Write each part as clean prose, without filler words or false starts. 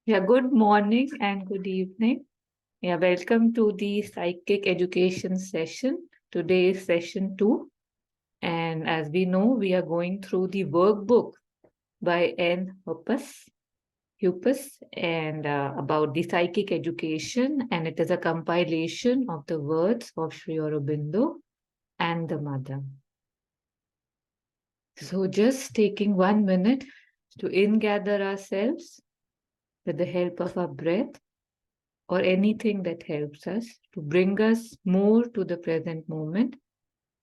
Yeah, good morning and good evening. Yeah, welcome to the psychic education session. Today is session 2. And as we know, we are going through the workbook by N Huppes and about the psychic education. And it is a compilation of the words of Sri Aurobindo and the Mother. So just taking 1 minute to ingather ourselves with the help of our breath or anything that helps us to bring us more to the present moment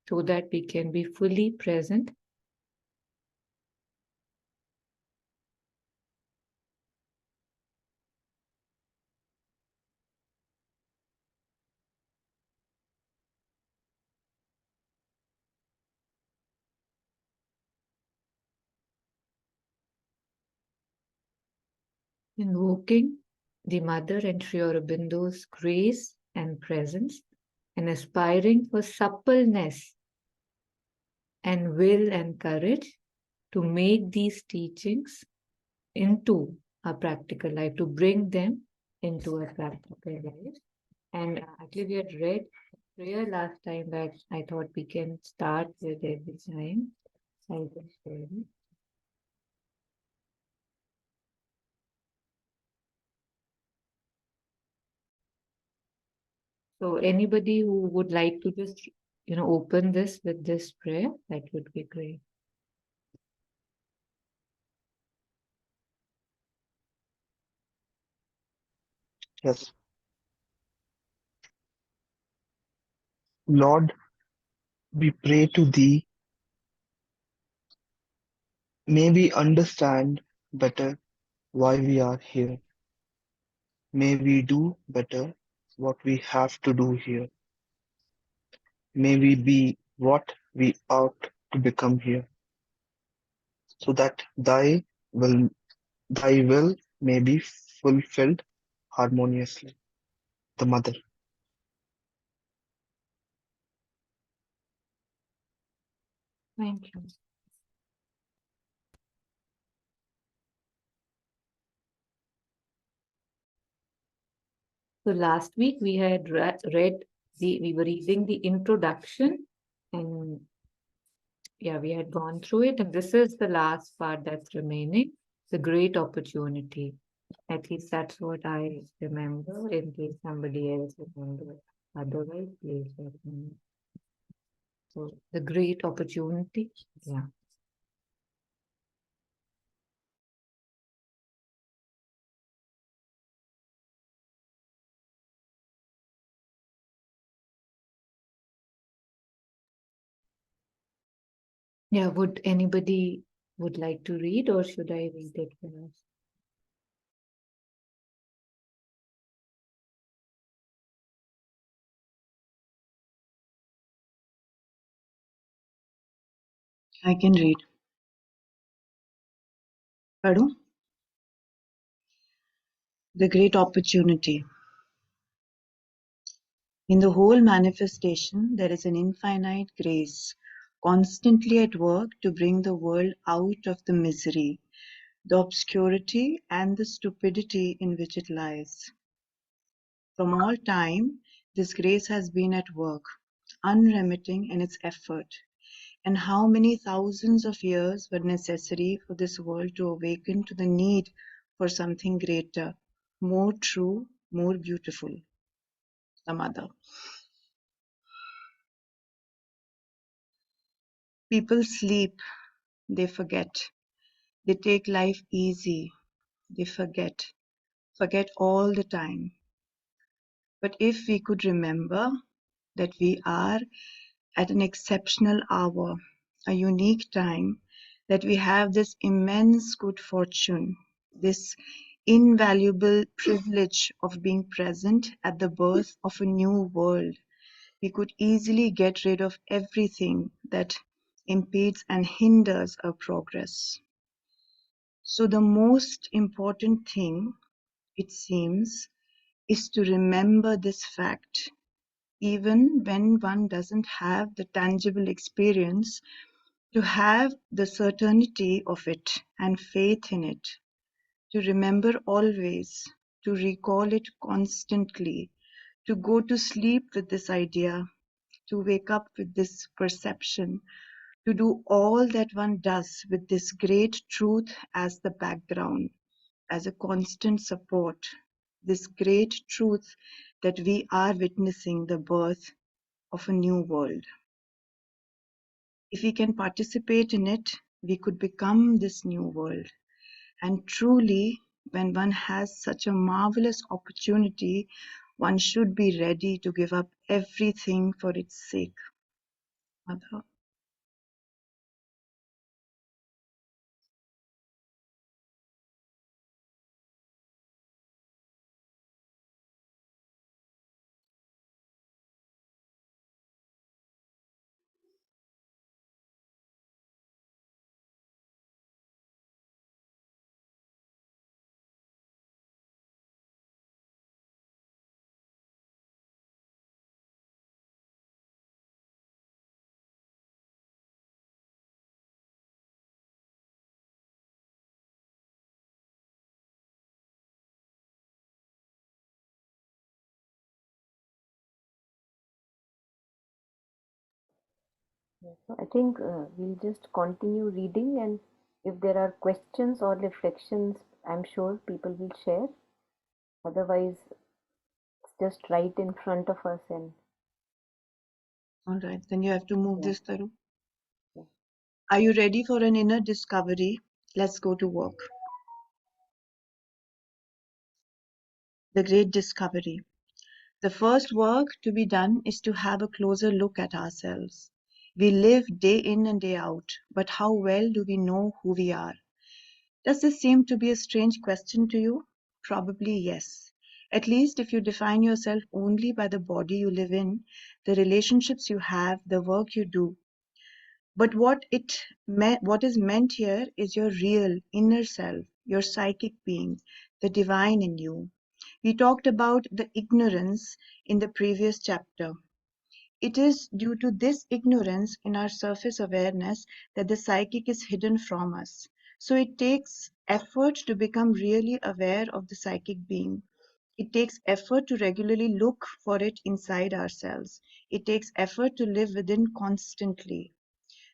so that we can be fully present. Invoking the Mother and Sri Aurobindo's grace and presence, and aspiring for suppleness and will and courage to make these teachings into a practical life, to bring them into a practical life. And actually, we had read prayer last time, but I thought we can start with every time. I'll just share it. So anybody who would like to just, open this with this prayer, that would be great. Yes. Lord, we pray to Thee. May we understand better why we are here. May we do better what we have to do here. May we be what we ought to become here, so that Thy will may be fulfilled harmoniously. The Mother. Thank you. So last week we had we were reading the introduction, and yeah, we had gone through it, and this is the last part that's remaining, the great opportunity. At least that's what I remember, in case somebody else remembers. Otherwise, please let me know. So the great opportunity, yeah. Yeah, would anybody would like to read, or should I read it for us? I can read. Pardon? The great opportunity. In the whole manifestation, there is an infinite grace, constantly at work to bring the world out of the misery, the obscurity, and the stupidity in which it lies. From all time, this grace has been at work, unremitting in its effort. And how many thousands of years were necessary for this world to awaken to the need for something greater, more true, more beautiful, the Mother. People sleep, they forget. They take life easy, they forget all the time. But if we could remember that we are at an exceptional hour, a unique time, that we have this immense good fortune, this invaluable privilege of being present at the birth of a new world, we could easily get rid of everything that impedes and hinders our progress. So the most important thing, it seems, is to remember this fact, even when one doesn't have the tangible experience, to have the certainty of it and faith in it, to remember always, to recall it constantly, to go to sleep with this idea, to wake up with this perception, to do all that one does with this great truth as the background, as a constant support, this great truth that we are witnessing the birth of a new world. If we can participate in it, we could become this new world. And truly, when one has such a marvelous opportunity, one should be ready to give up everything for its sake. Mother. Yeah, so I think we'll just continue reading, and if there are questions or reflections, I'm sure people will share. Otherwise, it's just right in front of us, and All right, then you have to move yeah, this, Taru. yeah. Are you ready for an inner discovery? Let's go to work. The great discovery. The first work to be done is to have a closer look at ourselves. We live day in and day out, but how well do we know who we are? Does this seem to be a strange question to you? Probably yes. At least if you define yourself only by the body you live in, the relationships you have, the work you do. But what is meant here is your real inner self, your psychic being, the divine in you. We talked about the ignorance in the previous chapter. It is due to this ignorance in our surface awareness that the psychic is hidden from us. So it takes effort to become really aware of the psychic being. It takes effort to regularly look for it inside ourselves. It takes effort to live within constantly.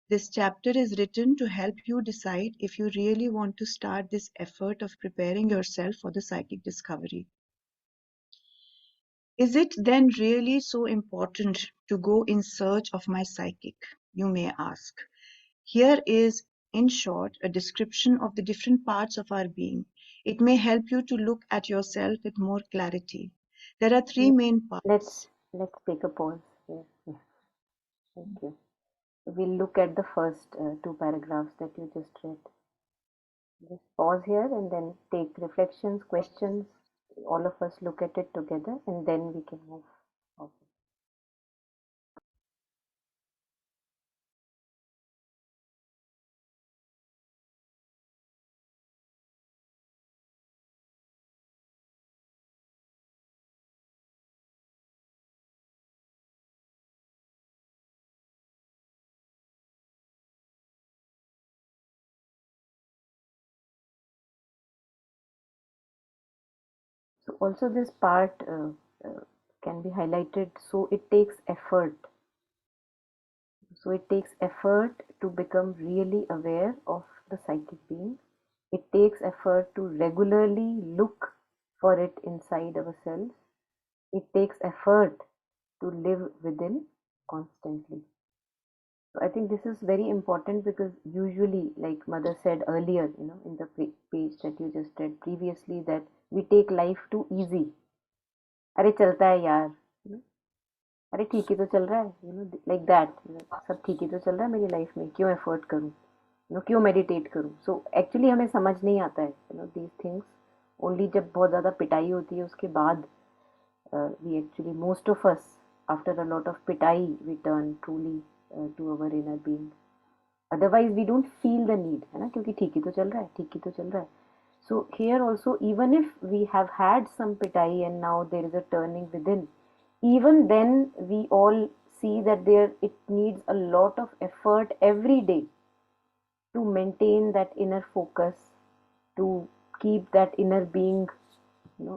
This chapter is written to help you decide if you really want to start this effort of preparing yourself for the psychic discovery. Is it then really so important to go in search of my psychic? You may ask. Here is, in short, a description of the different parts of our being. It may help you to look at yourself with more clarity. There are three main Let's parts. let's take a pause here. Yeah, thank you. We'll look at the first two paragraphs that you just read. Just pause here and then take reflections, questions. All of us look at it together, and then we can move forward. So also this part can be highlighted. So it takes effort. So it takes effort to become really aware of the psychic being. It takes effort to regularly look for it inside ourselves. It takes effort to live within constantly. So I think this is very important because usually, like Mother said earlier, in the page that you just read previously, that we take life too easy. अरे चलता है यार, अरे ठीक ही तो चल रहा है, लाइक दैट, सब ठीक ही तो चल रहा है मेरी लाइफ में, क्यों एफर्ट करूँ, क्यों मेडिटेट करूँ. सो एक्चुअली हमें समझ नहीं आता है दीज थिंग्स. ओनली जब बहुत ज़्यादा पिटाई होती है उसके बाद we actually most of us after a lot of पिटाई we turn truly to our inner being. Otherwise we don't feel the need, है ना, क्योंकि ठीक ही तो चल रहा है, ठीक ही तो चल रहा है. So here also, even if we have had some pitai and now there is a turning within, even then we all see that there it needs a lot of effort every day to maintain that inner focus, to keep that inner being,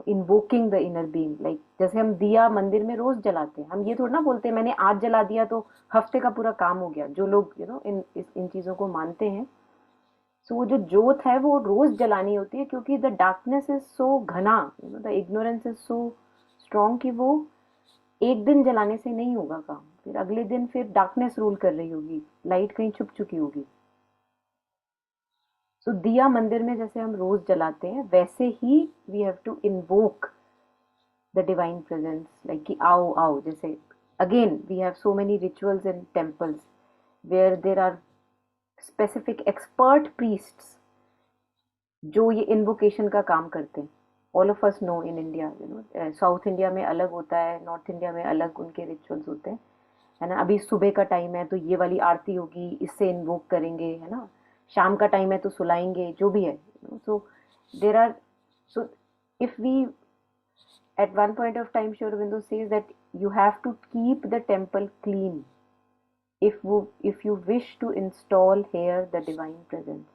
invoking the inner being. Like जैसे हम दिया मंदिर में रोज जलाते हैं, हम ये थोड़ा ना बोलते हैं मैंने आज जला दिया तो हफ्ते का पूरा काम हो गया। जो लोग इन चीजों को मानते हैं, सो वो जो जोत है वो रोज जलानी होती है, क्योंकि द डार्कनेस इज सो घना, the ignorance is so strong कि वो एक दिन जलाने से नहीं होगा काम। फिर अगले दिन फिर डार्कनेस रूल कर रही होगी, लाइट कहीं छुप चुकी होगी। सो दिया मंदिर में जैसे हम रोज जलाते हैं, वैसे ही we have to invoke the divine presence, like कि आओ आओ। जैसे again we have so many rituals in temples where there are specific expert priests जो ये इन्वोकेशन का काम करते हैं। All of us know in India, South India में अलग होता है, नॉर्थ इंडिया में अलग उनके रिचुअल्स होते हैं, है ना। अभी सुबह का टाइम है तो ये वाली आरती होगी, इससे इन्वोक करेंगे, है ना। शाम का टाइम है तो सुलाएंगे, जो भी है। So there are, so if we at one point of time Sri Aurobindo says that you have to keep the temple clean if you wish to install here the divine presence.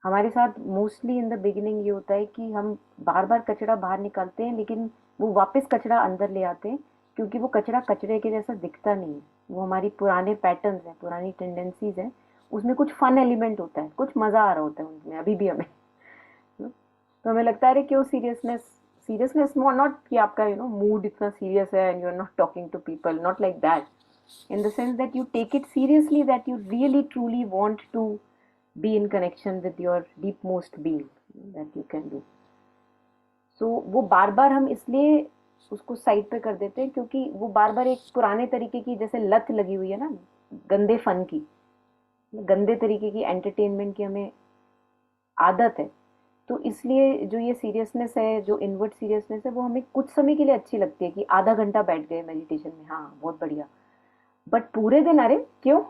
हमारे साथ mostly in the beginning ये होता है कि हम बार बार कचरा बाहर निकालते हैं, लेकिन वो वापस कचरा अंदर ले आते हैं, क्योंकि वो कचरा कचरे के जैसा दिखता नहीं है। वो हमारी पुराने पैटर्न्स हैं, पुरानी टेंडेंसीज हैं, उसमें कुछ फन एलिमेंट होता है, कुछ मजा आ रहा होता है उनमें अभी भी हमें। तो हमें लगता है क्यों सीरियसनेस नॉट कि आपका मूड इतना सीरियस है and you are not talking to people, not like that, in the sense that you take it seriously, that you really truly want to be in connection with your deep most being that you can do. So वो बार बार हम इसलिए उसको side पे कर देते हैं क्योंकि वो बार बार एक पुराने तरीके की जैसे लत लगी हुई है ना, गंदे फन की, गंदे तरीके की एंटरटेनमेंट की हमें आदत है। तो इसलिए जो ये सीरियसनेस है, जो इनवर्ट सीरियसनेस है, वो हमें कुछ समय के लिए अच्छी लगती है कि आधा घंटा बैठ गए मेडिटेशन में, हाँ बहुत बढ़िया। बट पूरे दिन अरे क्यों,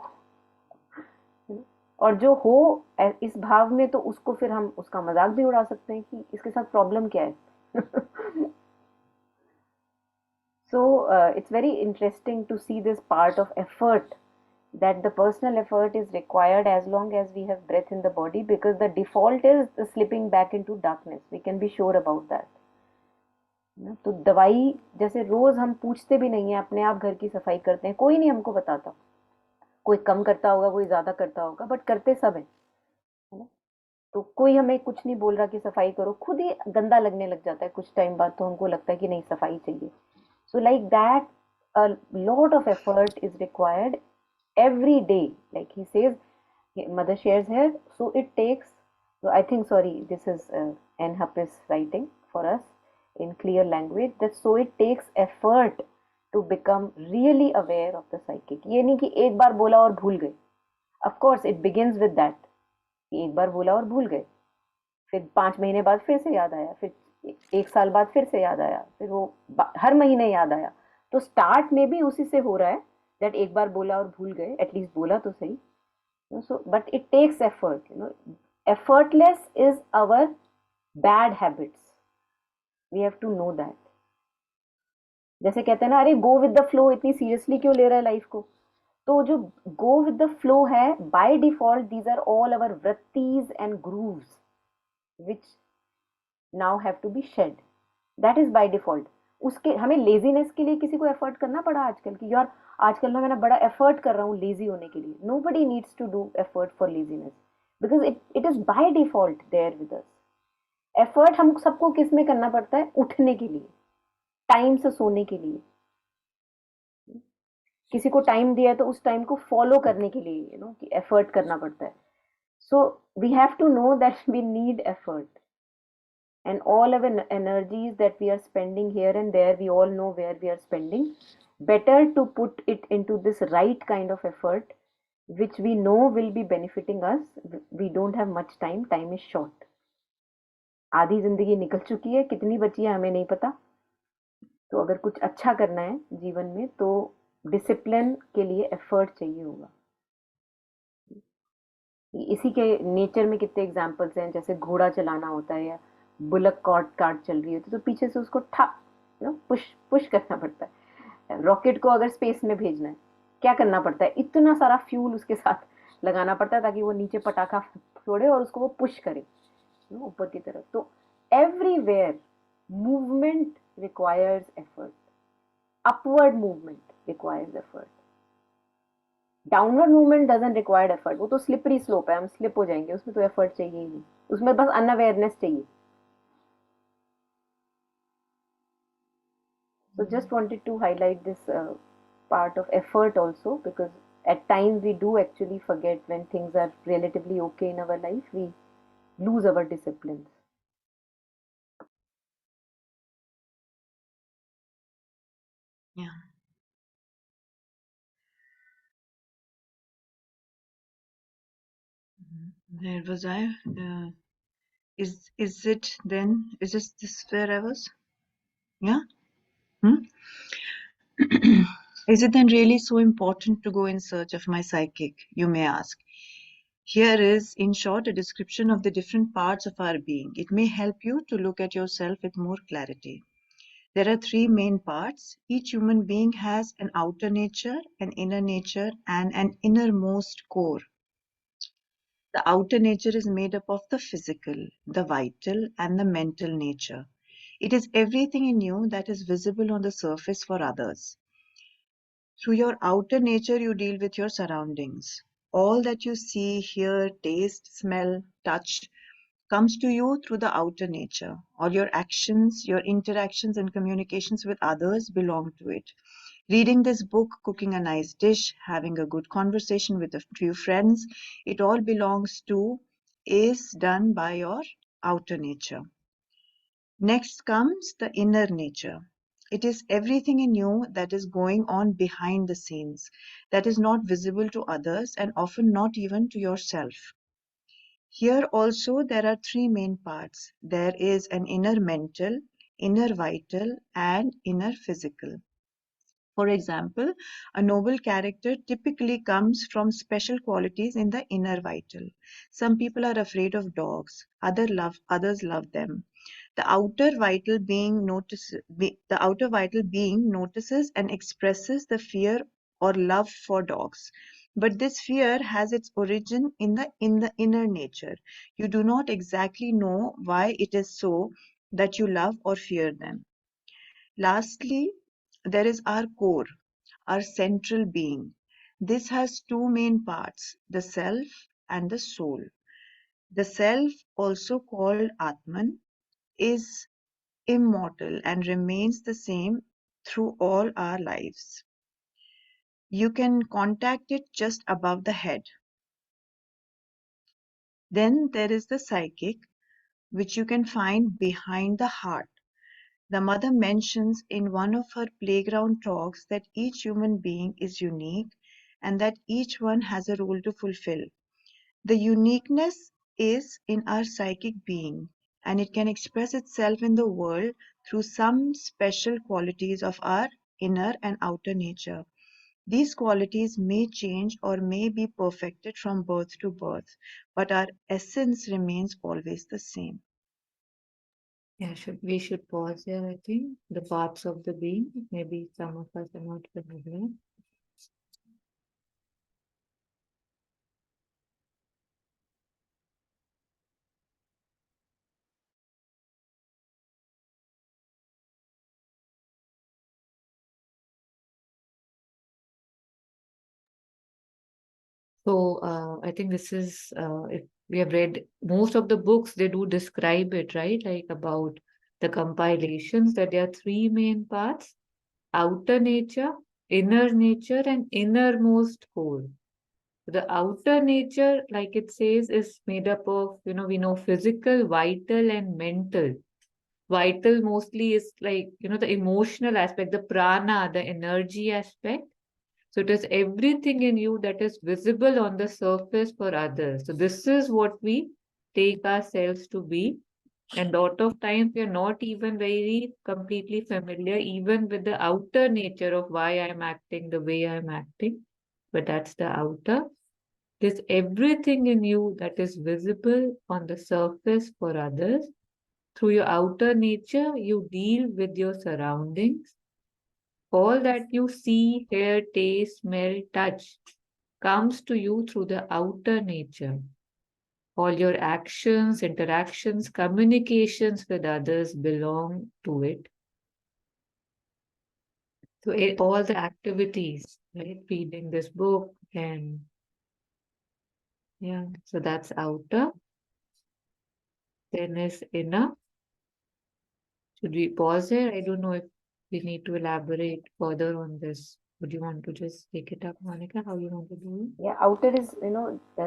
और जो हो इस भाव में, तो उसको फिर हम उसका मजाक भी उड़ा सकते हैं कि इसके साथ प्रॉब्लम क्या है। So it's very interesting to see this part of effort, that the personal effort is required as long as we have breath in the body, because the default is the slipping back into darkness. We can be sure about that. तो दवाई जैसे रोज हम पूछते भी नहीं है, अपने आप घर की सफाई करते हैं, कोई नहीं हमको बताता, कोई कम करता होगा, कोई ज्यादा करता होगा, बट करते सब है ना। तो कोई हमें कुछ नहीं बोल रहा कि सफाई करो, खुद ही गंदा लगने लग जाता है कुछ टाइम बाद, तो हमको लगता है कि नहीं सफाई चाहिए। So like that a lot of effort is required every day, like he says, mother shares here. So it takes, so I think, sorry, this is N Huppes writing for us in clear language, that so it takes effort to become really aware of the psychic. ये नहीं कि एक बार बोला और भूल गए। Of course it begins with that, एक बार बोला और भूल गए, फिर 5 महीने बाद फिर से याद आया, फिर 1 साल बाद फिर से याद आया, फिर वो हर महीने याद आया। तो स्टार्ट में भी उसी से हो रहा है, दैट एक बार बोला और भूल गए, एटलीस्ट बोला तो सही। So but it takes effort, effortless is our bad habits, we have to know that. जैसे कहते हैं ना, अरे गो विद द फ्लो, इतनी सीरियसली क्यों ले रहा है लाइफ को। तो जो गो विद द फ्लो है, by default these are all our वृत्तिज and grooves which now have to be shed, that is by default. उसके हमें लेजीनेस के लिए किसी को एफर्ट करना पड़ा आजकल की, यार आजकल ना मैं बड़ा एफर्ट कर रहा हूँ लेजी होने के लिए। nobody needs to do effort for laziness because it is by default there with us. Effort हम सबको किस में करना पड़ता है, उठने के लिए, टाइम से सोने के लिए। किसी को टाइम दिया है तो उस टाइम को फॉलो करने के लिए कि एफर्ट करना पड़ता है। So we have to know that we need effort, and all our energies that we are spending here and there, we all know where we are spending. Better to put it into this right kind of effort which we know will be benefiting us. We don't have much time, time is short. आधी जिंदगी निकल चुकी है, कितनी बची है हमें नहीं पता। तो अगर कुछ अच्छा करना है जीवन में तो डिसिप्लिन के लिए एफर्ट चाहिए होगा। इसी के नेचर में कितने एग्जाम्पल्स हैं, जैसे घोड़ा चलाना होता है या बुलक कार्ट चल रही होती है, तो पीछे से उसको पुश करना पड़ता है। रॉकेट को अगर स्पेस में भेजना है, क्या करना पड़ता है, इतना सारा फ्यूल उसके साथ लगाना पड़ता है ताकि वो नीचे पटाखा छोड़े और उसको वो पुश करे। ऊपर की तरफ. तो everywhere movement requires effort. Upward movement requires effort. Downward movement doesn't required effort. वो तो स्लिपरी स्लोप है, हम स्लिप हो जाएंगे, उसमें तो एफर्ट चाहिए ही नहीं, उसमें बस अनअवेयरनेस चाहिए. So just wanted to highlight this part of effort also, because at times we do actually forget when things are relatively okay in our life, we lose our disciplines. Yeah. Where was I? Is it then? Is this where I was? Yeah. Hmm? Is it then really so important to go in search of my psychic? You may ask. Here is, in short, a description of the different parts of our being. It may help you to look at yourself with more clarity. There are three main parts. Each human being has an outer nature, an inner nature, and an innermost core. The outer nature is made up of the physical, the vital, and the mental nature. It is everything in you that is visible on the surface for others. Through your outer nature, you deal with your surroundings. All that you see, hear, taste, smell, touch comes to you through the outer nature. All your actions, your interactions, and communications with others belong to it. Reading this book, cooking a nice dish, having a good conversation with a few friends, it all belongs to, is done by your outer nature. Next comes the inner nature. It is everything in you that is going on behind the scenes, that is not visible to others and often not even to yourself. Here also there are three main parts. There is an inner mental, inner vital, and inner physical. For example, a noble character typically comes from special qualities in the inner vital. Some people are afraid of dogs, others love them. The outer vital being notices and expresses the fear or love for dogs. But this fear has its origin in the inner nature. You do not exactly know why it is so that you love or fear them. Lastly, there is our core, our central being. This has two main parts, the self and the soul. The self, also called Atman, is immortal and remains the same through all our lives. You can contact it just above the head. Then there is the psychic, which you can find behind the heart. The mother mentions in one of her playground talks that each human being is unique and that each one has a role to fulfill. The uniqueness is in our psychic being, and it can express itself in the world through some special qualities of our inner and outer nature. These qualities may change or may be perfected from birth to birth, but our essence remains always the same. Yeah, we should pause here, I think. The parts of the being, maybe some of us are not familiar. So I think this is, if we have read most of the books, they do describe it, right? Like about the compilations, that there are three main parts: outer nature, inner nature, and innermost core. The outer nature, like it says, is made up of, we know physical, vital, and mental. Vital mostly is like, the emotional aspect, the prana, the energy aspect. So it is everything in you that is visible on the surface for others. So this is what we take ourselves to be. And a lot of times we are not even very completely familiar, even with the outer nature of why I'm acting the way I'm acting. But that's the outer. There's everything in you that is visible on the surface for others. Through your outer nature, you deal with your surroundings. All that you see, hear, taste, smell, touch comes to you through the outer nature. all your actions, interactions, communications with others belong to it. So all the activities, right? Reading this book and yeah, so that's outer. Then is inner. Should we pause here? I don't know if we need to elaborate further on this. Would you want to just take it up, Monica? How you want to do it? या outer is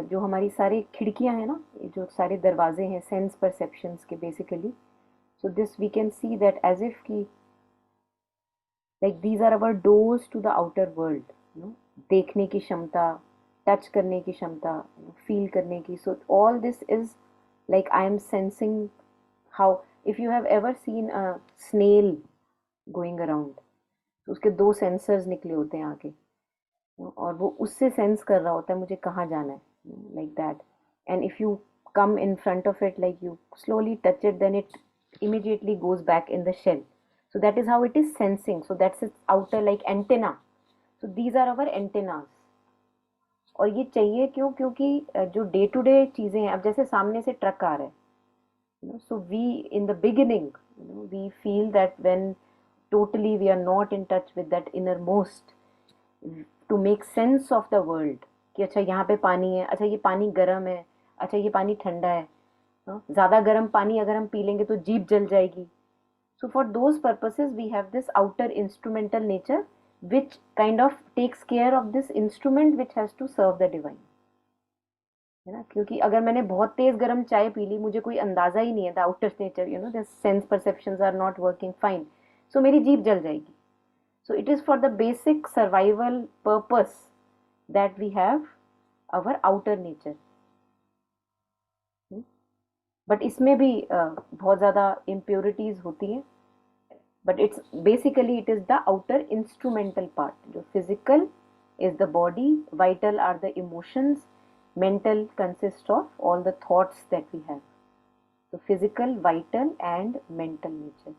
जो हमारी सारी खिड़कियां हैं ना, ये जो सारे दरवाजे हैं सेंस परसेप्शंस के basically, so this we can see that as if की like these are our doors to the outer world, देखने की क्षमता, टच करने की क्षमता, फील करने की. So all this is like I am sensing how, if you have ever seen a snail going around, तो उसके दो सेंसर्स निकले होते हैं आगे, और वो उससे सेंस कर रहा होता है मुझे कहाँ जाना है, like that. And if you come in front of it, like you slowly touch it, then it immediately goes back in the shell. So that is how it is sensing. So that's its outer, like antenna. So these are our antennas. और ये चाहिए क्यों? क्योंकि जो day to day चीज़ें हैं, अब जैसे सामने से ट्रक आ रहा है, so we in the beginning, we feel that when totally we are not in touch with that innermost, to make sense of the world, कि अच्छा यहाँ पे पानी है, अच्छा ये पानी गर्म है, अच्छा ये पानी ठंडा है, ज़्यादा गर्म पानी अगर हम पी लेंगे तो जीभ जल जाएगी. So for those purposes we have this outer instrumental nature which kind of takes care of this instrument which has to serve the divine, है ना. क्योंकि अगर मैंने बहुत तेज गर्म चाय पी ली, मुझे कोई अंदाजा ही नहीं है, the outer nature, the sense perceptions are not working fine, so मेरी जीभ जल जाएगी. So it is for the basic survival purpose that we have our outer nature. But इसमें भी बहुत ज़्यादा impurities होती हैं, but it's basically it is the outer instrumental part. जो physical is the body, vital are the emotions, mental consists of all the thoughts that we have. So physical, vital and mental nature.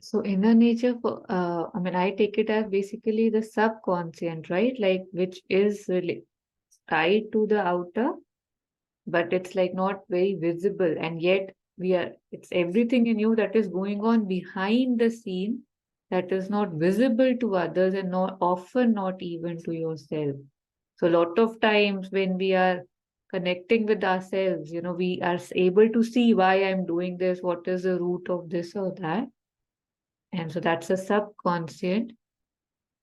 So inner nature, I mean, I take it as basically the subconscious, right? Like which is really tied to the outer, but it's like not very visible. And yet it's everything in you that is going on behind the scene that is not visible to others and not often not even to yourself. So a lot of times when we are connecting with ourselves, we are able to see why I'm doing this, what is the root of this or that. And so that's a subconscious.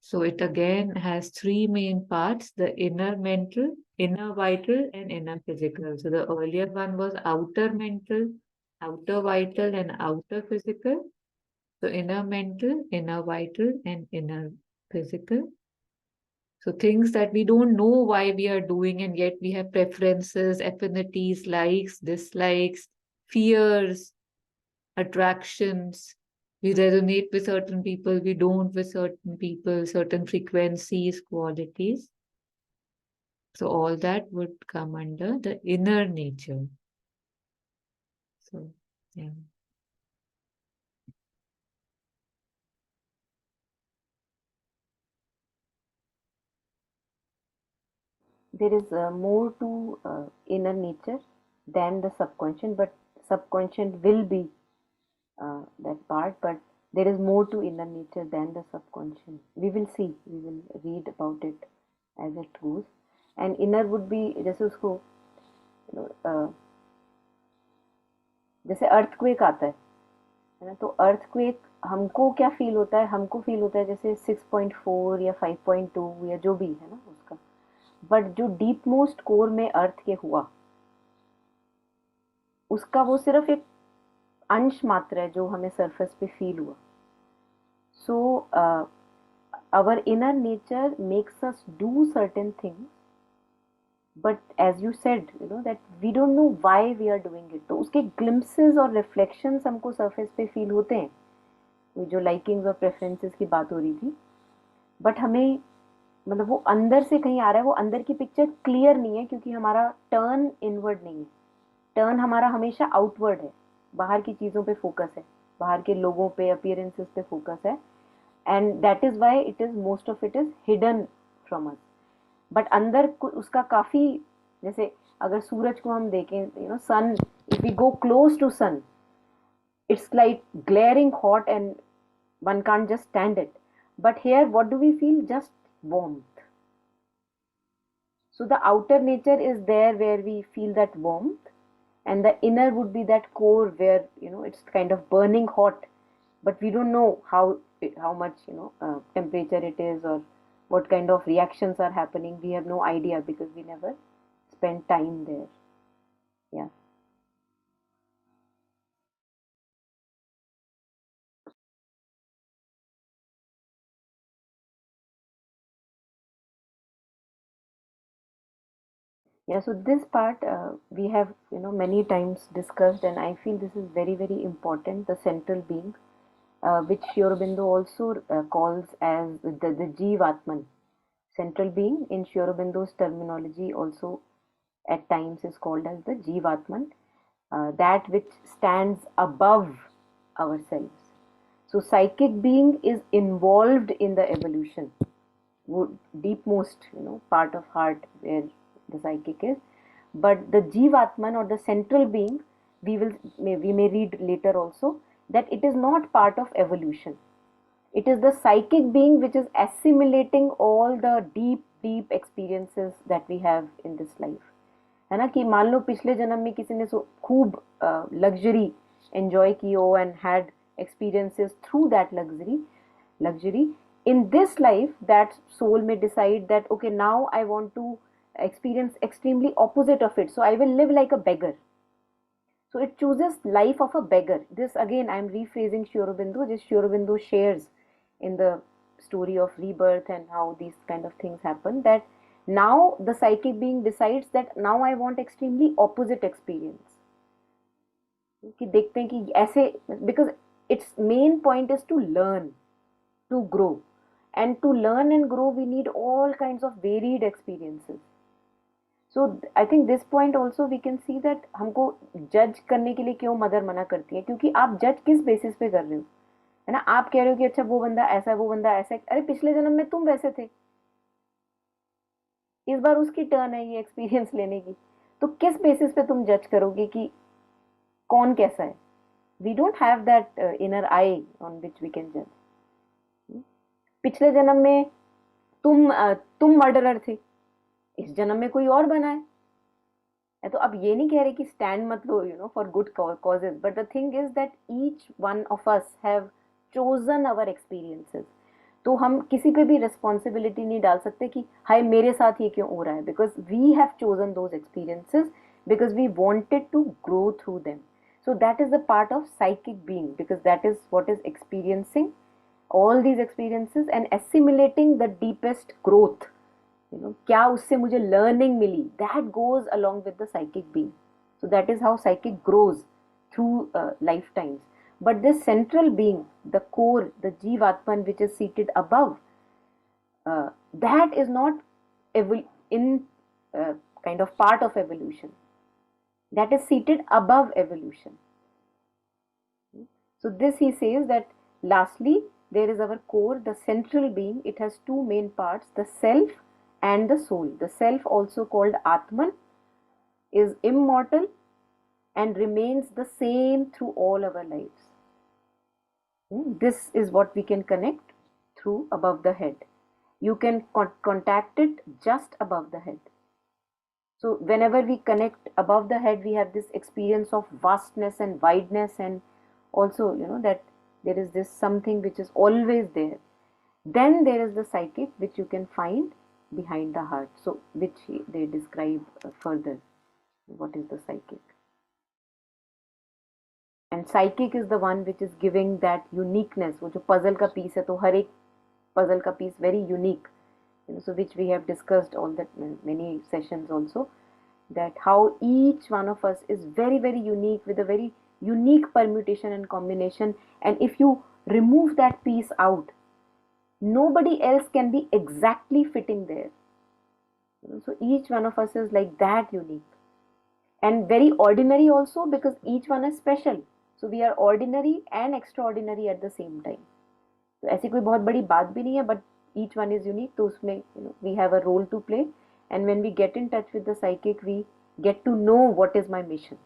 So it again has three main parts: the inner mental, inner vital, and inner physical. So the earlier one was outer mental, outer vital, and outer physical. So inner mental, inner vital, and inner physical. So things that we don't know why we are doing, and yet we have preferences, affinities, likes, dislikes, fears, attractions. We resonate with certain people, we don't with certain people, certain frequencies, qualities. So all that would come under the inner nature. So, yeah. There is more to inner nature than the subconscious, but subconscious will be that part, but there is more to inner nature than the subconscious. We will see, we will read about it as it goes. And inner would be जैसे उसको जैसे earthquake आता है ना, तो earthquake हमको क्या feel होता है, हमको फील होता है जैसे 6.4 या 5.2 या जो भी है ना उसका, बट जो डीप मोस्ट कोर में अर्थ के हुआ उसका वो सिर्फ एक अंश मात्र है जो हमें सरफेस पे फील हुआ. So our inner nature makes us do certain things, but as you said that we don't know why we are doing it. तो उसके ग्लिम्पसेस और रिफ्लेक्शंस हमको सरफेस पे फील होते हैं. जो लाइकिंग्स और प्रेफरेंसेस की बात हो रही थी, बट हमें मतलब वो अंदर से कहीं आ रहा है, वो अंदर की पिक्चर क्लियर नहीं है क्योंकि हमारा टर्न इनवर्ड नहीं है, टर्न हमारा हमेशा आउटवर्ड है, बाहर की चीज़ों पे फोकस है, बाहर के लोगों पे, अपीयरेंसेस पे फोकस है, and that is why it is most of it is hidden from us. But अंदर उसका काफी, जैसे अगर सूरज को हम देखें, sun, if we go close to sun, it's like glaring hot and one can't just stand it. But here, what do we feel? Just warmth. So the outer nature is there where we feel that warmth, and the inner would be that core where it's kind of burning hot, but we don't know how much temperature it is, or what kind of reactions are happening. We have no idea because we never spend time there. Yeah. Yeah, so this part we have many times discussed, and I feel this is very very important. The central being, which Sri Aurobindo also calls as the Jivatman. Central being in Sri Aurobindo's terminology also at times is called as the Jivatman, that which stands above ourselves. So psychic being is involved in the evolution, deepmost part of heart where the psychic is. But the Jivatman, or the central being, we may read later also that it is not part of evolution. It is the psychic being which is assimilating all the deep deep experiences that we have in this life. है ना, कि मान लो पिछले जन्म में किसी ने खूब लग्जरी एंजॉय की हो and had experiences through that luxury. In this life, that soul may decide that okay, now I want to experience extremely opposite of it, so I will live like a beggar. So it chooses life of a beggar. This again, I am rephrasing Sri Aurobindo, just Sri Aurobindo shares in the story of rebirth and how these kind of things happen, that now the psychic being decides that now I want extremely opposite experience. कि देखते हैं कि ऐसे, because its main point is to learn, to grow, and to learn and grow we need all kinds of varied experiences. So I think this point also we can see that हमको जज करने के लिए क्यों mother मना करती है, क्योंकि आप जज किस बेसिस पे कर रहे हो, है ना. आप कह रहे हो कि अच्छा वो बंदा ऐसा है, वो बंदा ऐसा है, अरे पिछले जन्म में तुम वैसे थे, इस बार उसकी टर्न है ये एक्सपीरियंस लेने की, तो किस बेसिस पे तुम जज करोगे कि कौन कैसा है. We don't have that inner eye on which we can जज. पिछले जन्म में तुम मर्डरर थे, इस जन्म में कोई और बना है. तो अब ये नहीं कह रहे कि स्टैंड मत लो for good causes, but the thing is that each one of us have chosen our experiences. तो हम किसी पे भी रिस्पॉन्सिबिलिटी नहीं डाल सकते कि हाय मेरे साथ ये क्यों हो रहा है, because we have chosen those experiences because we wanted to grow through them. So that is the part of psychic being, because that is what is experiencing all these experiences and assimilating the deepest growth. क्या उससे मुझे learning milli, that goes along with the psychic being. So that is how psychic grows through lifetimes. But this central being, the core, the Jivatman which is seated above, that is not in kind of part of evolution. That is seated above evolution. So this he says that lastly there is our core, the central being. It has two main parts, the self and the soul. The self, also called Atman, is immortal and remains the same through all our lives. This is what we can connect through above the head. You can contact it just above the head. So whenever we connect above the head, we have this experience of vastness and wideness, and also that there is this something which is always there. Then there is the psychic, which you can find behind the heart, so which they describe further. What is the psychic? And psychic is the one which is giving that uniqueness. वो जो puzzle का piece है, तो हर एक puzzle का piece very unique. So which we have discussed all that many sessions also, that how each one of us is very very unique, with a very unique permutation and combination, and if you remove that piece out, Nobody else can be exactly fitting there. So each one of us is like that unique and very ordinary also, because each one is special. So we are ordinary and extraordinary at the same time. तो ऐसी कोई बहुत बड़ी बात भी नहीं है, but each one is unique. तो उसमें we have a role to play, and when we get in touch with the psychic, we get to know what is my mission,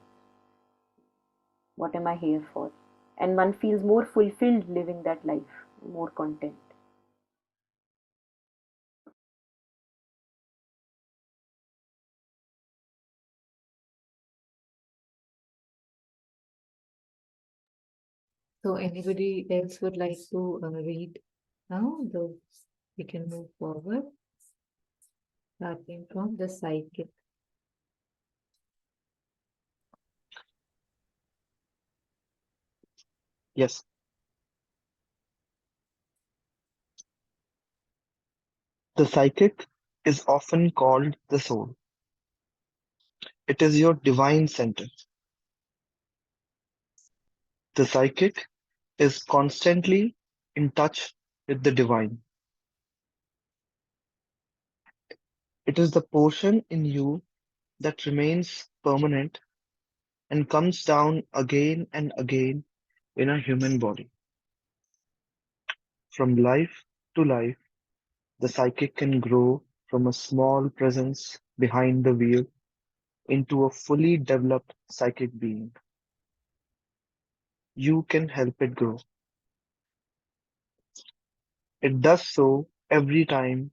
what am I here for, and one feels more fulfilled living that life, more content. So anybody else would like to read now? We can move forward, starting from the psychic. Yes. The psychic is often called the soul. It is your divine center. The psychic is constantly in touch with the divine. It is the portion in you that remains permanent and comes down again and again in a human body. From life to life, the psychic can grow from a small presence behind the wheel into a fully developed psychic being. You can help it grow. It does so every time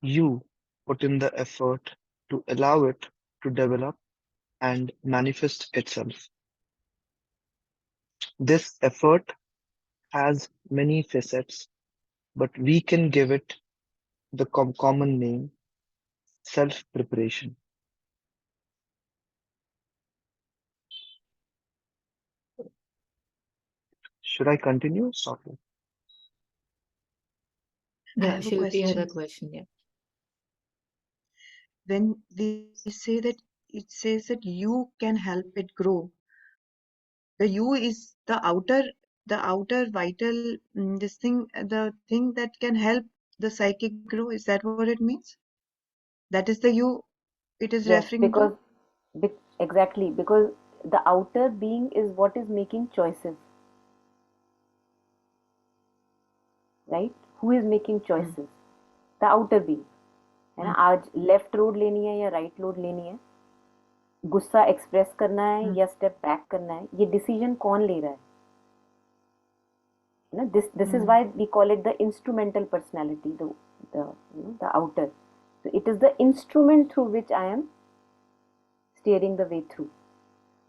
you put in the effort to allow it to develop and manifest itself. This effort has many facets, but we can give it the common name, self-preparation. Should I continue, Sophie? I Yeah, have a Shilpi had a question. question. Yeah. When we say that, it says that you can help it grow. The you is the outer vital, this thing, the thing that can help the psychic grow. Is that what it means? That is the you it is Yes, referring to? because exactly, because the outer being is what is making choices, right? Who is making Hmm. choices? The outer being. है ना, आज left road लेनी है या right road लेनी है, गुस्सा express करना है Hmm. या स्टेप बैक करना है, ये डिसीजन कौन ले रहा है ना? This is Hmm. why we call it the instrumental personality, the outer. So it is the instrument through which I am steering the way through.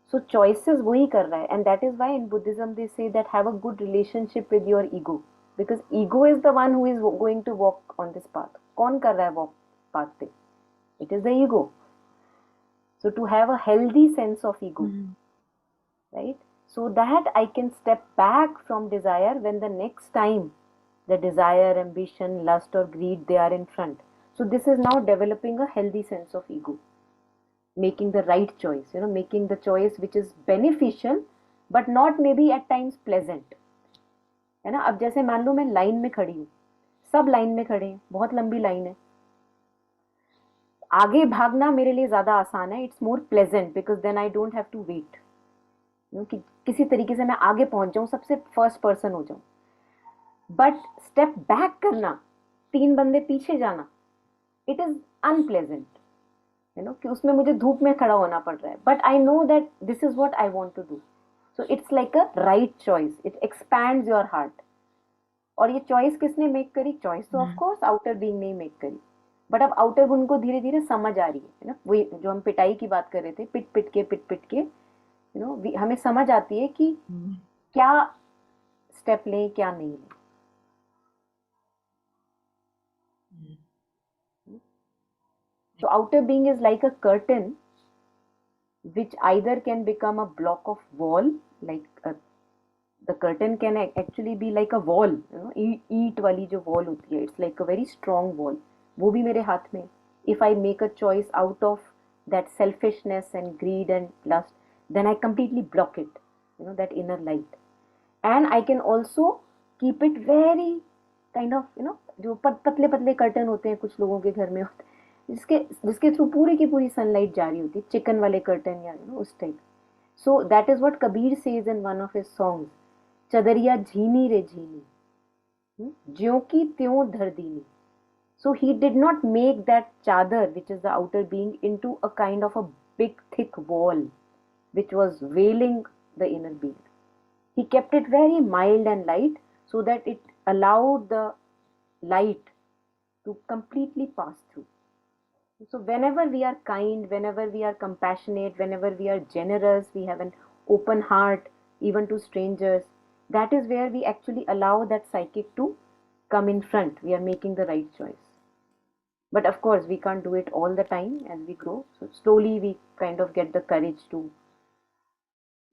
So choices वही कर रहा है, and that is why in Buddhism they say that have a good relationship with your ego, because ego is the one who is going to walk on this path. कौन कर रहा है walk path पे? It is the ego. So to have a healthy sense of ego, Hmm. right? So that I can step back from desire when the next time the desire, ambition, lust, or greed they are in front. So this is now developing a healthy sense of ego, making the right choice, making the choice which is beneficial but not maybe at times pleasant. है ना? अब जैसे मान लो मैं line में खड़ी हूँ, सब लाइन में खड़े हैं, बहुत लंबी लाइन है, आगे भागना मेरे लिए ज्यादा आसान है, it's more pleasant because then I don't have to wait, कि किसी तरीके से मैं आगे पहुंच जाऊं, सबसे फर्स्ट पर्सन हो जाऊं. बट स्टेप बैक करना, तीन बंदे पीछे जाना, इट इज अनप्लेजेंट, कि उसमें मुझे धूप में खड़ा होना पड़ रहा है, but I know that this is what I want to do. So it's like a right choice, it expands your heart. और ये चॉइस किसने मेक करी? चॉइस तो of Hmm. Course outer being ने मेक करी, बट अब outer उनको धीरे धीरे समझ आ रही है ना, वही जो हम पिटाई की बात कर रहे थे, पिट पिट के हमें समझ आती है कि Hmm. क्या स्टेप लें क्या नहीं लें. Hmm. So outer being is like a curtain which either can become a block of wall, like the curtain can actually be like a wall, ईंट वाली जो wall होती है, it's like a very strong wall. वो भी मेरे हाथ में. If I make a choice out of that selfishness and greed and lust, then I completely block it, that inner light. And I can also keep it very kind of जो पतले पतले curtain होते हैं कुछ लोगों के घर में होते हैं, जिसके जिसके थ्रू पूरी की पूरी सनलाइट जा रही होती है, चिकन वाले कर्टन या उस type. So that is what Kabir says in one of his songs, चदरिया झीनी रे झीनी, ज्यों की त्यों धर दीनी. So he did not make that chadar, which is the outer being, into a kind of a big thick wall which was veiling the inner being. He kept it very mild and light so that it allowed the light to completely pass through. So whenever we are kind, whenever we are compassionate, whenever we are generous, we have an open heart even to strangers, that is where we actually allow that psychic to come in front. We are making the right choice. But of course, we can't do it all the time as we grow. So slowly we kind of get the courage to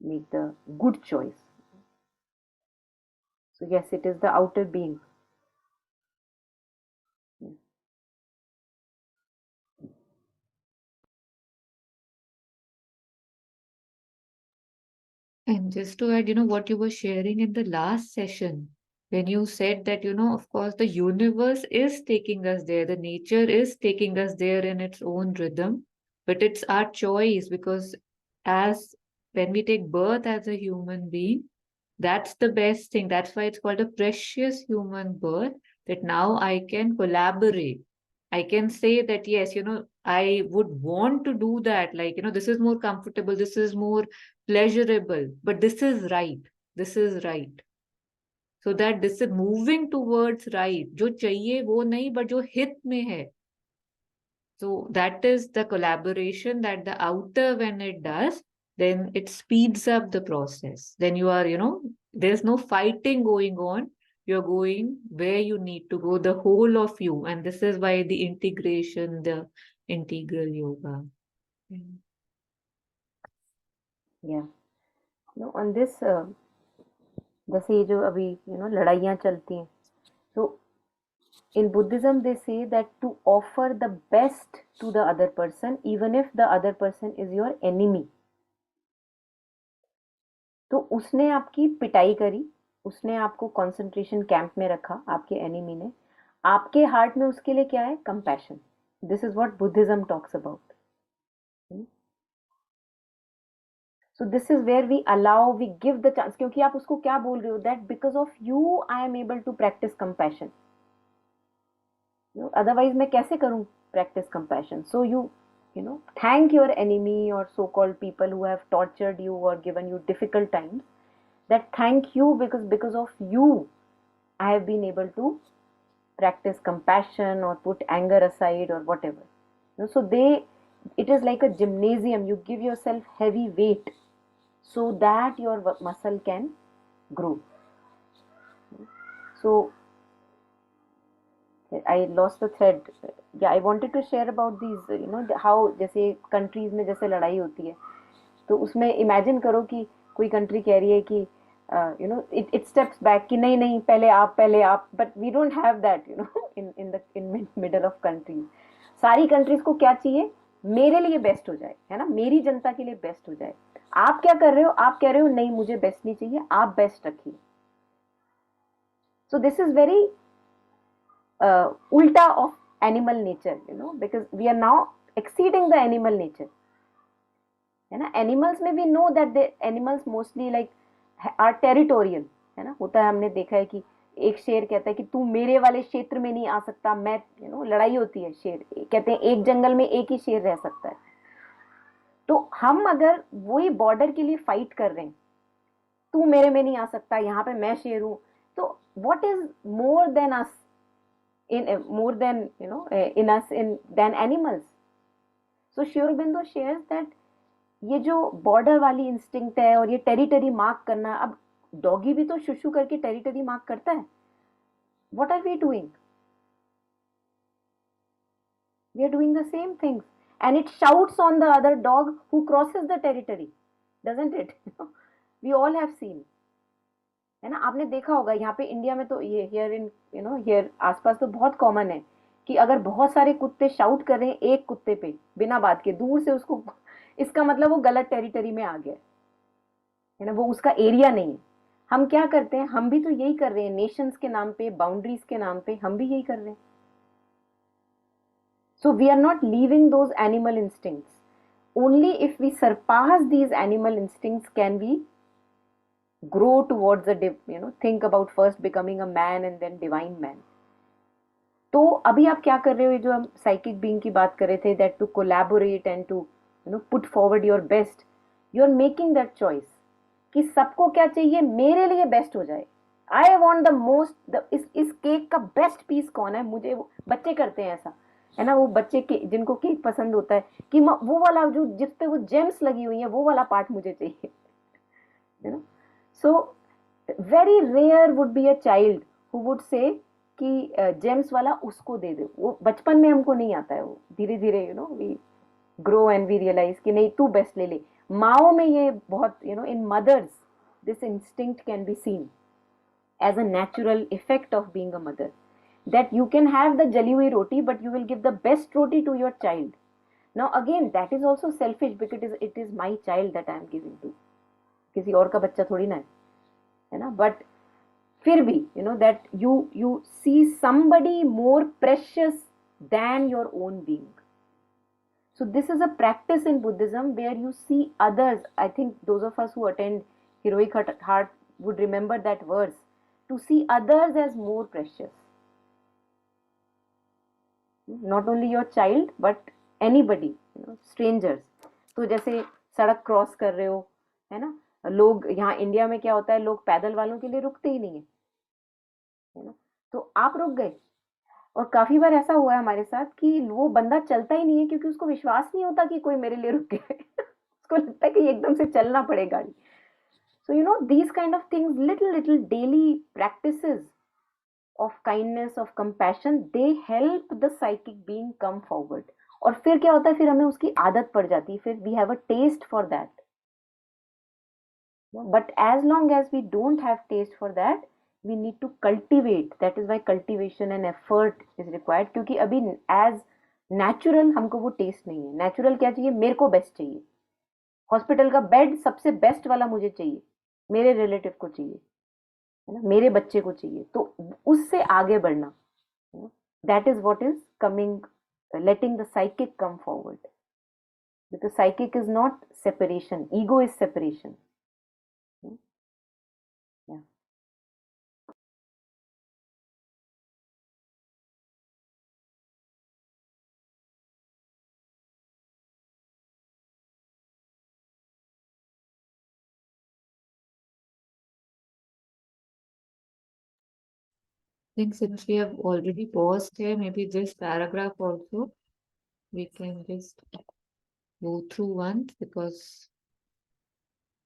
make the good choice. So yes, it is the outer being. And just to add, what you were sharing in the last session, when you said that, of course, the universe is taking us there, the nature is taking us there in its own rhythm, but it's our choice because as when we take birth as a human being, that's the best thing. That's why it's called a precious human birth, that now I can collaborate. I can say that, yes, I would want to do that. Like, this is more comfortable, this is more pleasurable, but this is right. This is right. So that this is moving towards right. जो चाहिए वो नहीं, but जो हित में है. So that is the collaboration that the outer, when it does, then it speeds up the process. Then you are, there's no fighting going on. You're going where you need to go, the whole of you. And this is why the integration, the integral yoga. Yeah. On this, जैसे ये जो अभी लड़ाइयाँ चलती हैं, so in Buddhism they say that to offer the best to the other person even if the other person is your enemy. तो उसने आपकी पिटाई करी, उसने आपको कंसंट्रेशन कैंप में रखा, आपके एनिमी ने, आपके हार्ट में उसके लिए क्या है? Compassion. This is what Buddhism talks about. So this is where we allow, we give the chance. क्योंकि आप उसको क्या बोल रहे हो? That because of you I am able to practise compassion. Otherwise मैं कैसे करूं practise compassion? So you know, thank your enemy or so-called people who have tortured you or given you difficult times, that thank you because of you I have been able to practice compassion or put anger aside or whatever. So it is like a gymnasium. You give yourself heavy weight so that your muscle can grow. So I lost the thread. Yeah, I wanted to share about these, how जैसे countries में जैसे लड़ाई होती है, तो उसमें imagine करो कि कोई country कह रही है कि it steps back कि नहीं नहीं पहले आप, but we don't have that, in middle of countries. सारी countries को क्या चाहिए? मेरे लिए बेस्ट हो जाए, है ना, मेरी जनता के लिए बेस्ट हो जाए. आप क्या कर रहे हो? आप कह रहे हो नहीं मुझे बेस्ट नहीं चाहिए, आप बेस्ट रखिए. So this is very ulta of animal nature, because we are now exceeding the animal nature. है ना, एनिमल्स में भी know that the animals mostly like are territorial, है ना. होता है, हमने देखा है कि एक शेर कहता है कि तू मेरे वाले क्षेत्र में नहीं आ सकता, मैं लड़ाई होती है, शेर कहते हैं एक जंगल में एक ही शेर रह सकता है. तो हम अगर वही बॉर्डर के लिए फाइट कर रहे हैं, तू मेरे में नहीं आ सकता, यहाँ पे मैं शेर हूं, तो what is more than us in us than animals? So Sri Aurobindo shares that ये जो बॉर्डर वाली इंस्टिंक्ट है और ये टेरिटरी मार्क करना, अब डॉगी भी तो शुशु करके टेरिटरी मार्क करता है. What are we doing? We are doing the same things and it shouts on the other dog who crosses the territory, doesn't it? We all have seen, है ना. आपने देखा होगा यहाँ पे इंडिया में तो ये हियर आसपास तो बहुत कॉमन है कि अगर बहुत सारे कुत्ते शाउट कर रहे हैं एक कुत्ते पे बिना बात के, दूर से उसको, इसका मतलब वो गलत टेरिटरी में आ गया है ना, वो उसका एरिया नहीं है. हम क्या करते हैं, हम भी तो यही कर रहे हैं, नेशंस के नाम पे, बाउंड्रीज के नाम पे हम भी यही कर रहे हैं. So we are not leaving those animal instincts. Only if we surpass these animal instincts can we grow towards a think about first becoming a man and then divine man. तो अभी आप क्या कर रहे हो, ये जो हम साइकिक बीइंग की बात कर रहे थे, that to collaborate and to put forward your best, you are making that choice कि सबको क्या चाहिए, मेरे लिए बेस्ट हो जाए. आई वॉन्ट द मोस्ट, इस केक का बेस्ट पीस कौन है, मुझे वो बच्चे करते हैं ऐसा, है ना, वो बच्चे के जिनको केक पसंद होता है कि वो वाला जो जिस पे वो जेम्स लगी हुई है वो वाला पार्ट मुझे चाहिए, you know. So very rare would be a child who would say कि जेम्स वाला उसको दे दो. वो बचपन में हमको नहीं आता है, वो धीरे धीरे we grow and we realise कि नहीं तू बेस्ट ले ले. माओ में ये बहुत in mothers this instinct can be seen as a natural effect of being a mother, that you can have the jali hui roti but you will give the best roti to your child. Now again that is also selfish because it is my child that I am giving to, किसी और का बच्चा थोड़ी ना है ना. But फिर भी that you see somebody more precious than your own being. So this is a practice in Buddhism where you see others. I think those of us who attend Heroic Heart would remember that verse, to see others as more precious. Not only your child but anybody, strangers. तो जैसे सड़क cross कर रहे हो, है ना, लोग यहाँ इंडिया में क्या होता है, लोग पैदल वालों के लिए रुकते ही नहीं है ना. तो आप रुक गए, और काफी बार ऐसा हुआ है हमारे साथ कि वो बंदा चलता ही नहीं है क्योंकि उसको विश्वास नहीं होता कि कोई मेरे लिए रुक गया उसको लगता है कि एकदम से चलना पड़ेगा गाड़ी. So these kind of things, little daily practices of kindness, of compassion, they help the psychic being come forward. और फिर क्या होता है, फिर हमें उसकी आदत पड़ जाती है, फिर we have a taste for that. But as long as we don't have taste for that, we need to cultivate. That is why cultivation and effort is required. क्योंकि अभी as natural हमको वो taste नहीं है. Natural क्या चाहिए, मेरे को best चाहिए, हॉस्पिटल का बेड सबसे बेस्ट वाला मुझे चाहिए, मेरे रिलेटिव को चाहिए, है ना, मेरे बच्चे को चाहिए. तो उससे आगे बढ़ना, that is what is coming, letting the psychic come forward. Because psychic is not separation, ego is separation. I think since we have already paused here, maybe this paragraph also we can just go through once, because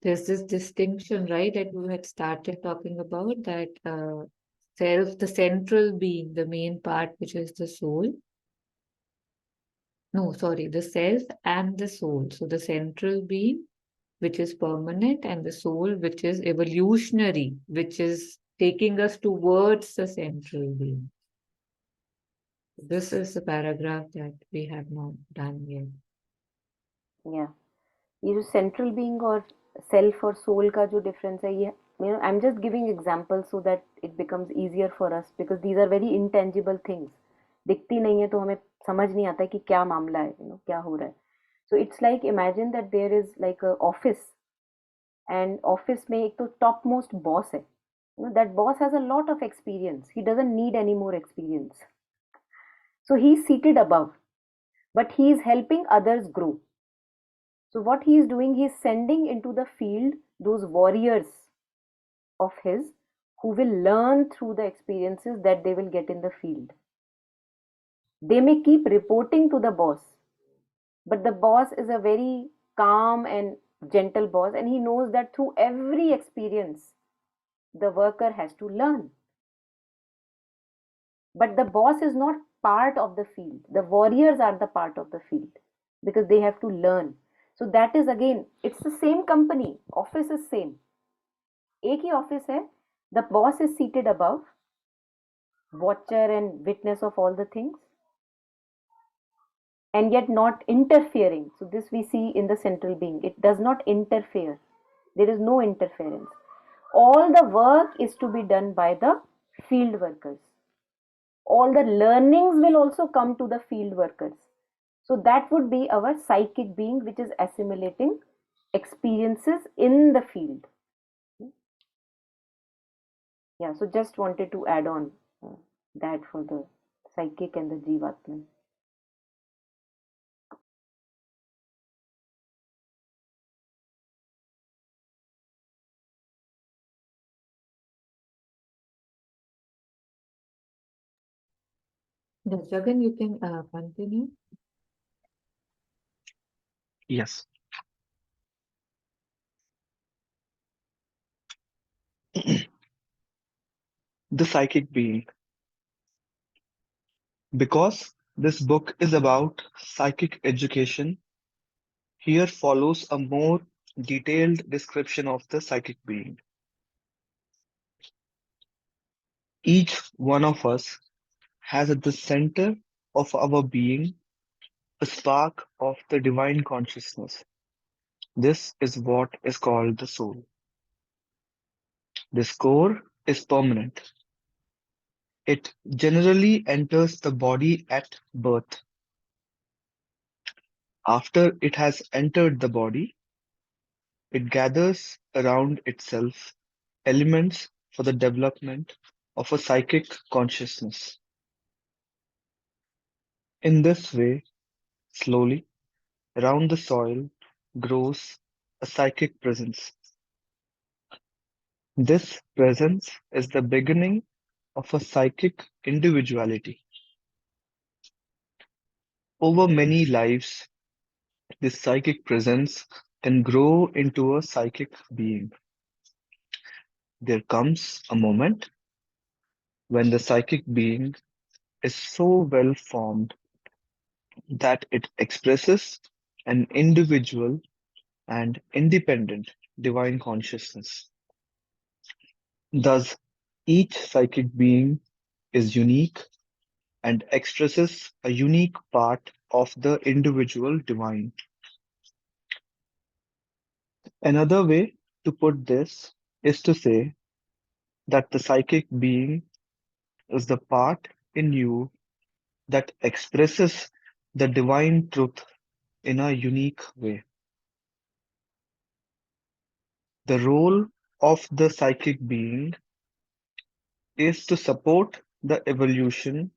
there's this distinction, right, that we had started talking about, that self, the central being, the main part, which is the soul. No, sorry, the self and the soul. So the central being, which is permanent, and the soul, which is evolutionary, which is taking us towards the central being. This is the paragraph that we have not done yet. Yeah. ये जो central being और self और soul का जो difference है, ये I am just giving example so that it becomes easier for us, because these are very intangible things. दिखती नहीं है तो हमें समझ नहीं आता कि क्या मामला है, क्या हो रहा है. So it's like imagine that there is like a office, and office में एक तो टॉप मोस्ट बॉस है. That boss has a lot of experience, he doesn't need any more experience. So he is seated above, but he is helping others grow. So what he is doing, he is sending into the field those warriors of his who will learn through the experiences that they will get in the field. They may keep reporting to the boss, but the boss is a very calm and gentle boss, and he knows that through every experience the worker has to learn. But the boss is not part of the field, the warriors are the part of the field, because they have to learn. So that is again, it's the same company, office is same, एक ही office है, the boss is seated above, watcher and witness of all the things, and yet not interfering. So this we see in the central being, it does not interfere, there is no interference. all the work is to be done by the field workers. All the learnings will also come to the field workers. So that would be our psychic being, which is assimilating experiences in the field. Yeah, so just wanted to add on that for the psychic and the Jivatman. Yes, Jagan, you can continue. Yes. The psychic being. Because this book is about psychic education, here follows a more detailed description of the psychic being. Each one of us has at the center of our being a spark of the divine consciousness. This is what is called the soul. This core is permanent. It generally enters the body at birth. After it has entered the body, it gathers around itself elements for the development of a psychic consciousness. In this way, slowly, around the soil grows a psychic presence. This presence is the beginning of a psychic individuality. Over many lives, this psychic presence can grow into a psychic being. There comes a moment when the psychic being is so well formed that it expresses an individual and independent divine consciousness. Thus, each psychic being is unique and expresses a unique part of the individual divine. Another way to put this is to say that the psychic being is the part in you that expresses the divine truth in a unique way. The role of the psychic being is to support the evolution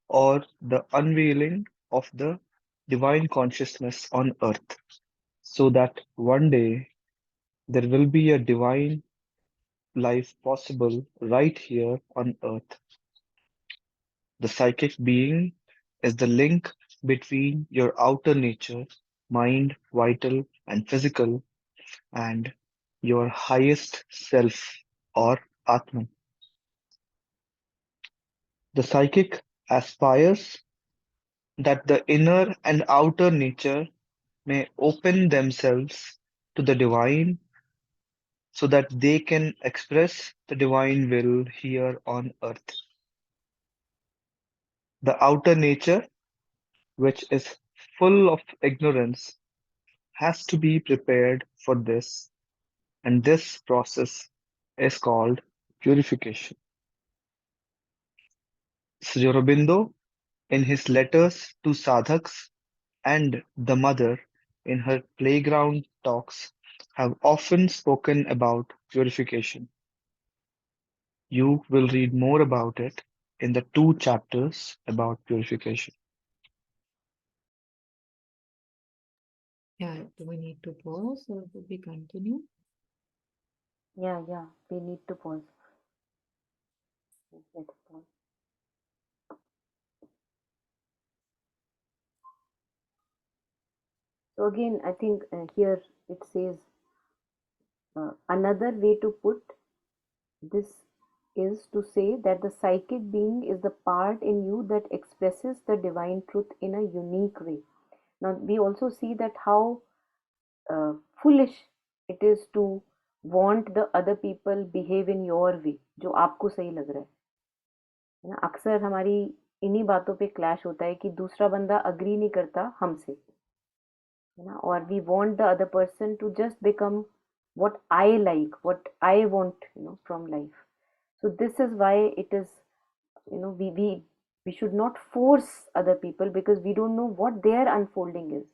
or the unveiling of the divine consciousness on earth, so that one day there will be a divine life possible right here on earth. The psychic being is the link between your outer nature, mind, vital, and physical, and your highest self or Atman. The psychic aspires that the inner and outer nature may open themselves to the divine so that they can express the divine will here on earth. The outer nature, which is full of ignorance, has to be prepared for this, and this process is called purification. Sri Aurobindo, in his letters to sadhaks and the mother in her playground talks, have often spoken about purification. You will read more about it in the 2 chapters about purification. Yeah, do we need to pause or do we continue? Yeah, we need to pause. Let's pause. So again, I think here it says another way to put this is to say that the psychic being is the part in you that expresses the divine truth in a unique way. Now, we also see that how foolish it is to want the other people behave in your way, जो आपको सही लग रहा है ना. अक्सर हमारी इन्हीं बातों पे क्लैश होता है कि दूसरा बंदा अग्री नहीं करता हमसे, है ना, और we want the other person to just become what I like, what I want, from life. So this is why it is, we should not force other people, because we don't know what their unfolding is,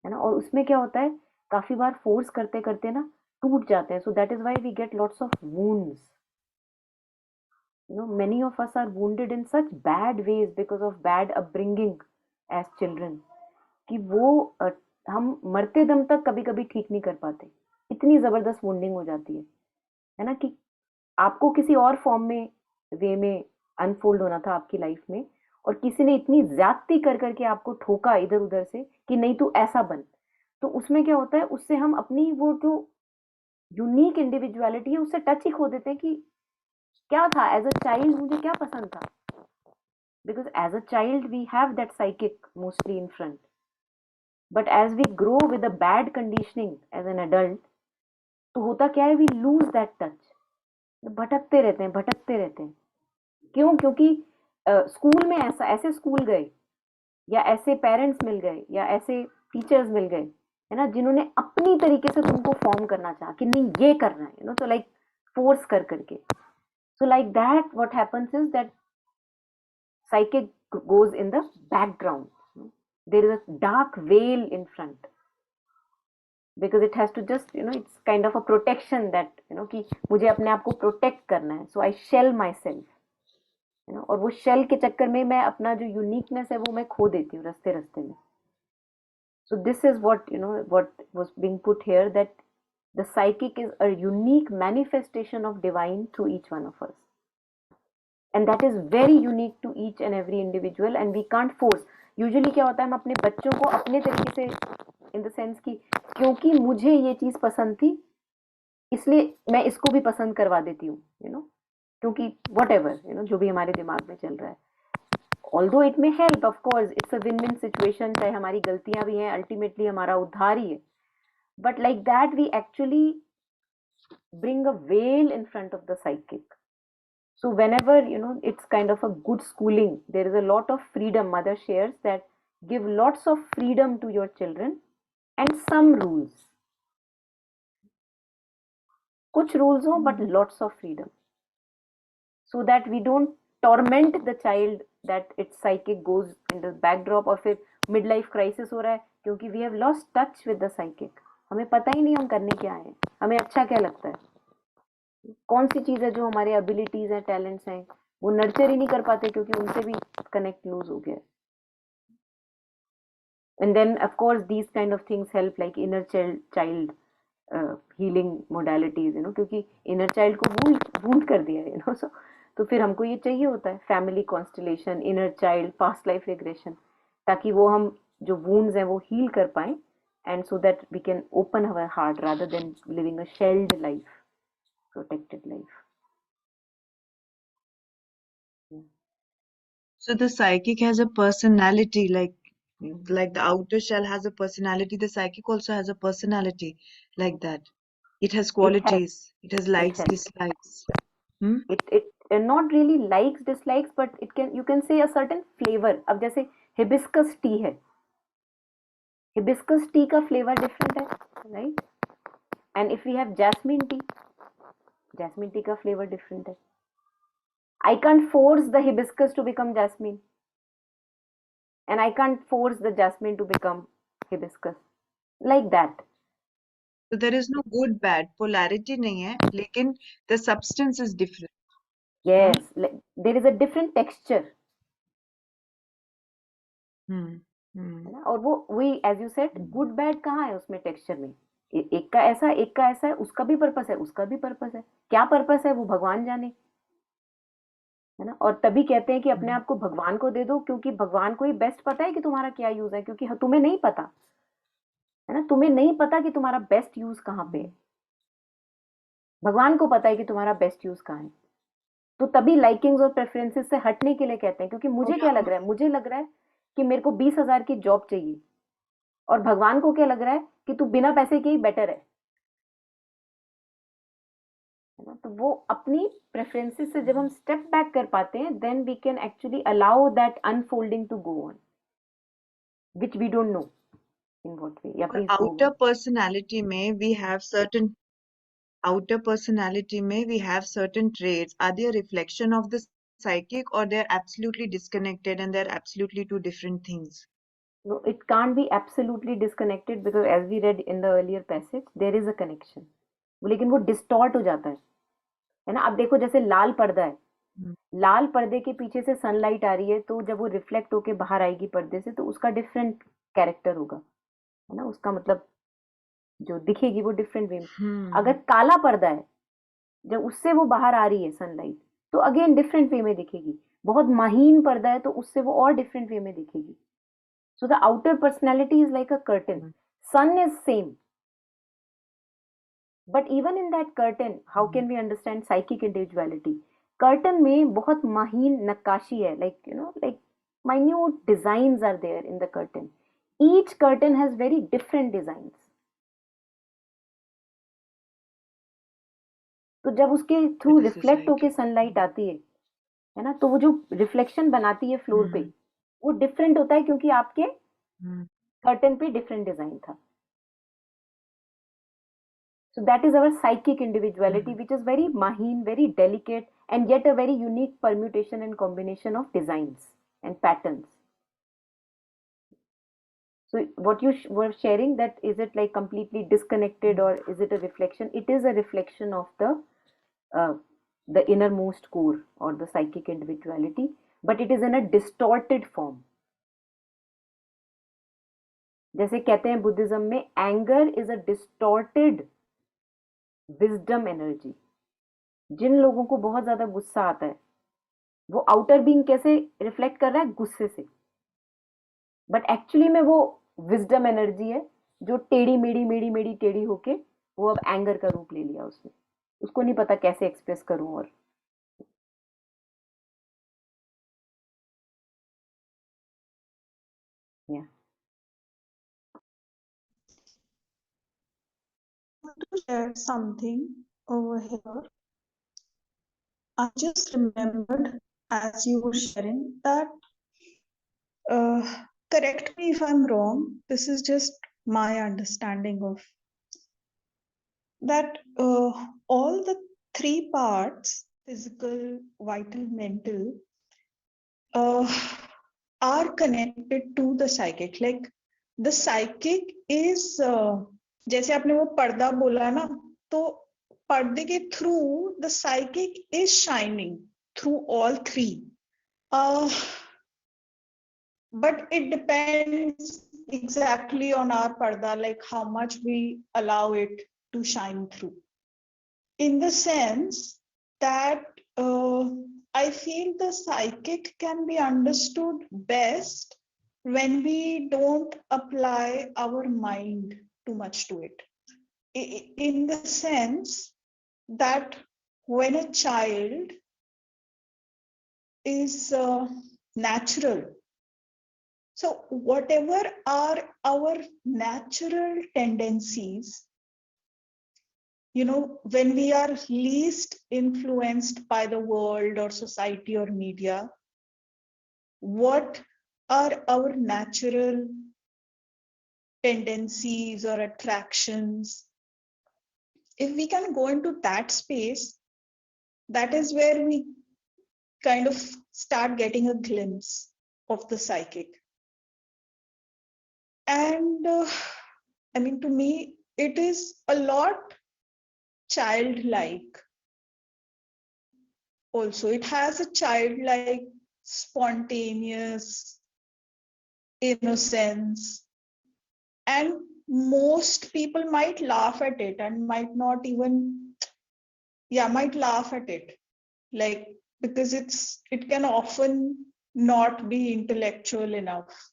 है ना। और उसमें क्या होता है, काफी बार force करते करते ना टूट जाते हैं. So that is why we get lots of wounds. Many of us are wounded in such bad ways because of bad upbringing as children, कि वो हम मरते दम तक कभी कभी ठीक नहीं कर पाते. इतनी जबरदस्त वुंडिंग हो जाती है ना, कि आपको किसी और फॉर्म में, वे में अनफोल्ड होना था आपकी लाइफ में, और किसी ने इतनी ज्यादती कर करके आपको ठोका इधर उधर से कि नहीं तू ऐसा बन. तो उसमें क्या होता है, उससे हम अपनी वो जो यूनिक इंडिविजुअलिटी है उससे टच ही खो देते हैं, कि क्या था एज अ चाइल्ड, मुझे क्या पसंद था. Because as a child we have that psychic mostly in front, but as we grow with a bad conditioning as an adult, तो होता क्या है, वी लूज दैट टच. भटकते रहते हैं, भटकते रहते हैं. क्यों? क्योंकि स्कूल में ऐसे स्कूल गए, या ऐसे पेरेंट्स मिल गए, या ऐसे टीचर्स मिल गए, है ना, जिन्होंने अपनी तरीके से तुमको फॉर्म करना चाहा कि नहीं ये करना है, तो लाइक फोर्स कर करके. So like that what happens is that psychic goes in the background. There is a dark veil in front, because it has to just, it's kind of a protection that, कि मुझे अपने आप को protect करना है, सो I shall my self, और वो shell के चक्कर में मैं अपना जो यूनिकनेस है वो मैं खो देती हूँ रास्ते रास्ते में. So this is what, what was being put here, that the psychic is a unique manifestation of divine through each one of us, and that is very unique to each and every individual, and we can't force. Usually क्या होता है, हम अपने बच्चों को अपने तरीके से, in the sense कि क्योंकि मुझे ये चीज पसंद थी इसलिए मैं इसको भी पसंद करवा देती हूँ, क्योंकि whatever, जो भी हमारे दिमाग में चल रहा है. Although it may help, of course, it's a win-win situation, चाहे हमारी गलतियां भी हैं, अल्टीमेटली हमारा उद्धार ही है. But like that, we actually bring a veil in front of the psychic. So whenever, it's kind of a good schooling, there is a lot of freedom. Mother shares that give lots of freedom to your children and some rules. Kuch rules ho, but lots of freedom. So that we don't torment the child, that its psychic goes in the backdrop, or फिर midlife crisis हो रहा है क्योंकि we have lost touch with the psychic. हमें पता ही नहीं हम करने क्या है, हमें अच्छा क्या लगता है, कौन सी चीज है जो हमारे एबिलिटीज हैं, टैलेंट्स हैं, वो नर्चर ही नहीं कर पाते क्योंकि उनसे भी कनेक्ट लूज हो गया. And then of course these kind of things help, like inner child healing modalities, क्योंकि inner child को wound कर दिया है, so तो फिर हमको ये चाहिए होता है family constellation, inner child, past life regression, ताकि वो हम जो वूंड्स हैं वो हील कर पाए, and so that we can open our heart rather than living a shelled life, protected life. So the psychic has a personality, like the outer shell has a personality. The psychic also has a personality like that. It has qualities. It has likes, has dislikes. Hmm? it not really likes dislikes, but it can, you can say a certain flavor. अब जैसे hibiscus tea है, hibiscus tea का flavour different है, right. And if we have jasmine tea का flavour different है. I can't force the hibiscus to become jasmine, and I can't force the jasmine to become hibiscus, like that. So there is no good bad polarity नहीं है, लेकिन the substance is different. Yes, like, there is a different texture. है ना. और वो वही as you said, good bad कहाँ है उसमें टेक्सचर में, एक का ऐसा एक का ऐसा है, उसका भी पर्पस है, उसका भी पर्पस है. क्या पर्पस है वो भगवान जाने, है ना. और तभी कहते हैं कि अपने आप को भगवान को दे दो, क्योंकि भगवान को ही बेस्ट पता है कि तुम्हारा क्या यूज है, क्योंकि तुम्हें नहीं पता, है ना, तुम्हें नहीं पता कि तुम्हारा बेस्ट यूज कहाँ पे है. भगवान को पता है कि तुम्हारा बेस्ट यूज कहाँ है. तो तभी लाइकिंग्स और प्रेफरेंसेस से हटने के लिए कहते हैं, क्योंकि मुझे क्या लग रहा है, मुझे लग रहा है कि मेरे को 20,000 की जॉब चाहिए, और भगवान को क्या लग रहा है कि तू बिना पैसे के ही बेटर है ना. तो वो अपनी प्रेफरेंसेस से जब हम स्टेप बैक कर पाते हैं, then we can actually allow that unfolding to go on, which we don't know in what way. या प्लीज outer personality में we have certain outer personality may we have certain traits. Are they a reflection of the psychic, or they're absolutely disconnected and they're absolutely two different things? No, it can't be absolutely disconnected because as we read in the earlier passage, there is a connection. लेकिन वो distort हो जाता है ना? अब देखो जैसे लाल पर्दा है, Hmm. लाल पर्दे के पीछे से सनलाइट आ रही है, तो जब वो रिफ्लेक्ट होके बाहर आएगी पर्दे से, तो उसका डिफरेंट कैरेक्टर होगा, है ना? उसका मतलब जो दिखेगी वो डिफरेंट वे में। अगर काला पर्दा है, जब उससे वो बाहर आ रही है सनलाइट, तो अगेन डिफरेंट वे में दिखेगी। बहुत महीन पर्दा है तो उससे वो और डिफरेंट वे में दिखेगी। So the outer personality is like a curtain. Sun is same. But even in that curtain, how can we understand psychic individuality? Curtain में बहुत महीन नक्काशी है, like minute designs are there in the curtain. Each curtain has very different designs. तो जब उसके through It is a reflect होके psychic. Sunlight आती है ना, तो वो जो रिफ्लेक्शन बनाती है फ्लोर पे, वो डिफरेंट होता है क्योंकि आपके कर्टन पे डिफरेंट डिजाइन था। So that is our psychic individuality, which is very maheen, very delicate, and yet a very unique permutation and combination of designs and patterns. So what you were sharing, that is it like completely disconnected or is it a reflection? It is a reflection of uh, the innermost core or the psychic individuality, but it is in a distorted form. जैसे कहते हैं Buddhism में, anger is a distorted wisdom energy. जिन लोगों को बहुत ज्यादा गुस्सा आता है, वो आउटर बीइंग कैसे रिफ्लेक्ट कर रहा है? गुस्से से, बट एक्चुअली में वो विजडम एनर्जी है जो टेढ़ी मेढ़ी टेढ़ी होके वो अब एंगर का रूप ले लिया उसने। उसको नहीं पता कैसे एक्सप्रेस करूं। और या I want to share something over here. I just remembered as you were sharing that, correct me if I'm wrong, this is just my understanding of that, all the three parts, physical, vital, mental, are connected to the psychic. Like the psychic is, जैसे आपने वो पर्दा बोला ना, तो पर्दे के through the psychic is shining through all three. But it depends exactly on our parda, like how much we allow it to shine through. In the sense that I feel the psychic can be understood best when we don't apply our mind too much to it. In the sense that when a child is natural, so whatever are our natural tendencies, when we are least influenced by the world or society or media, what are our natural tendencies or attractions? If we can go into that space, that is where we kind of start getting a glimpse of the psychic. And I mean, to me, it is a lot childlike. Also, it has a childlike, spontaneous innocence, and most people might laugh at it and might not even, might laugh at it, like, because it can often not be intellectual enough.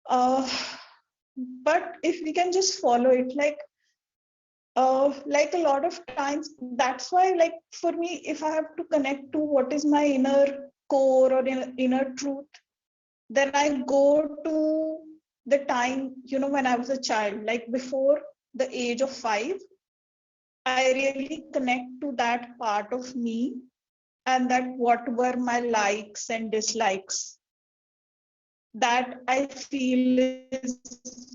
But if we can just follow it, like a lot of times, that's why, like, for me, if I have to connect to what is my inner core or inner truth, then I go to the time, when I was a child, like before the age of 5, I really connect to that part of me, and that what were my likes and dislikes, that I feel is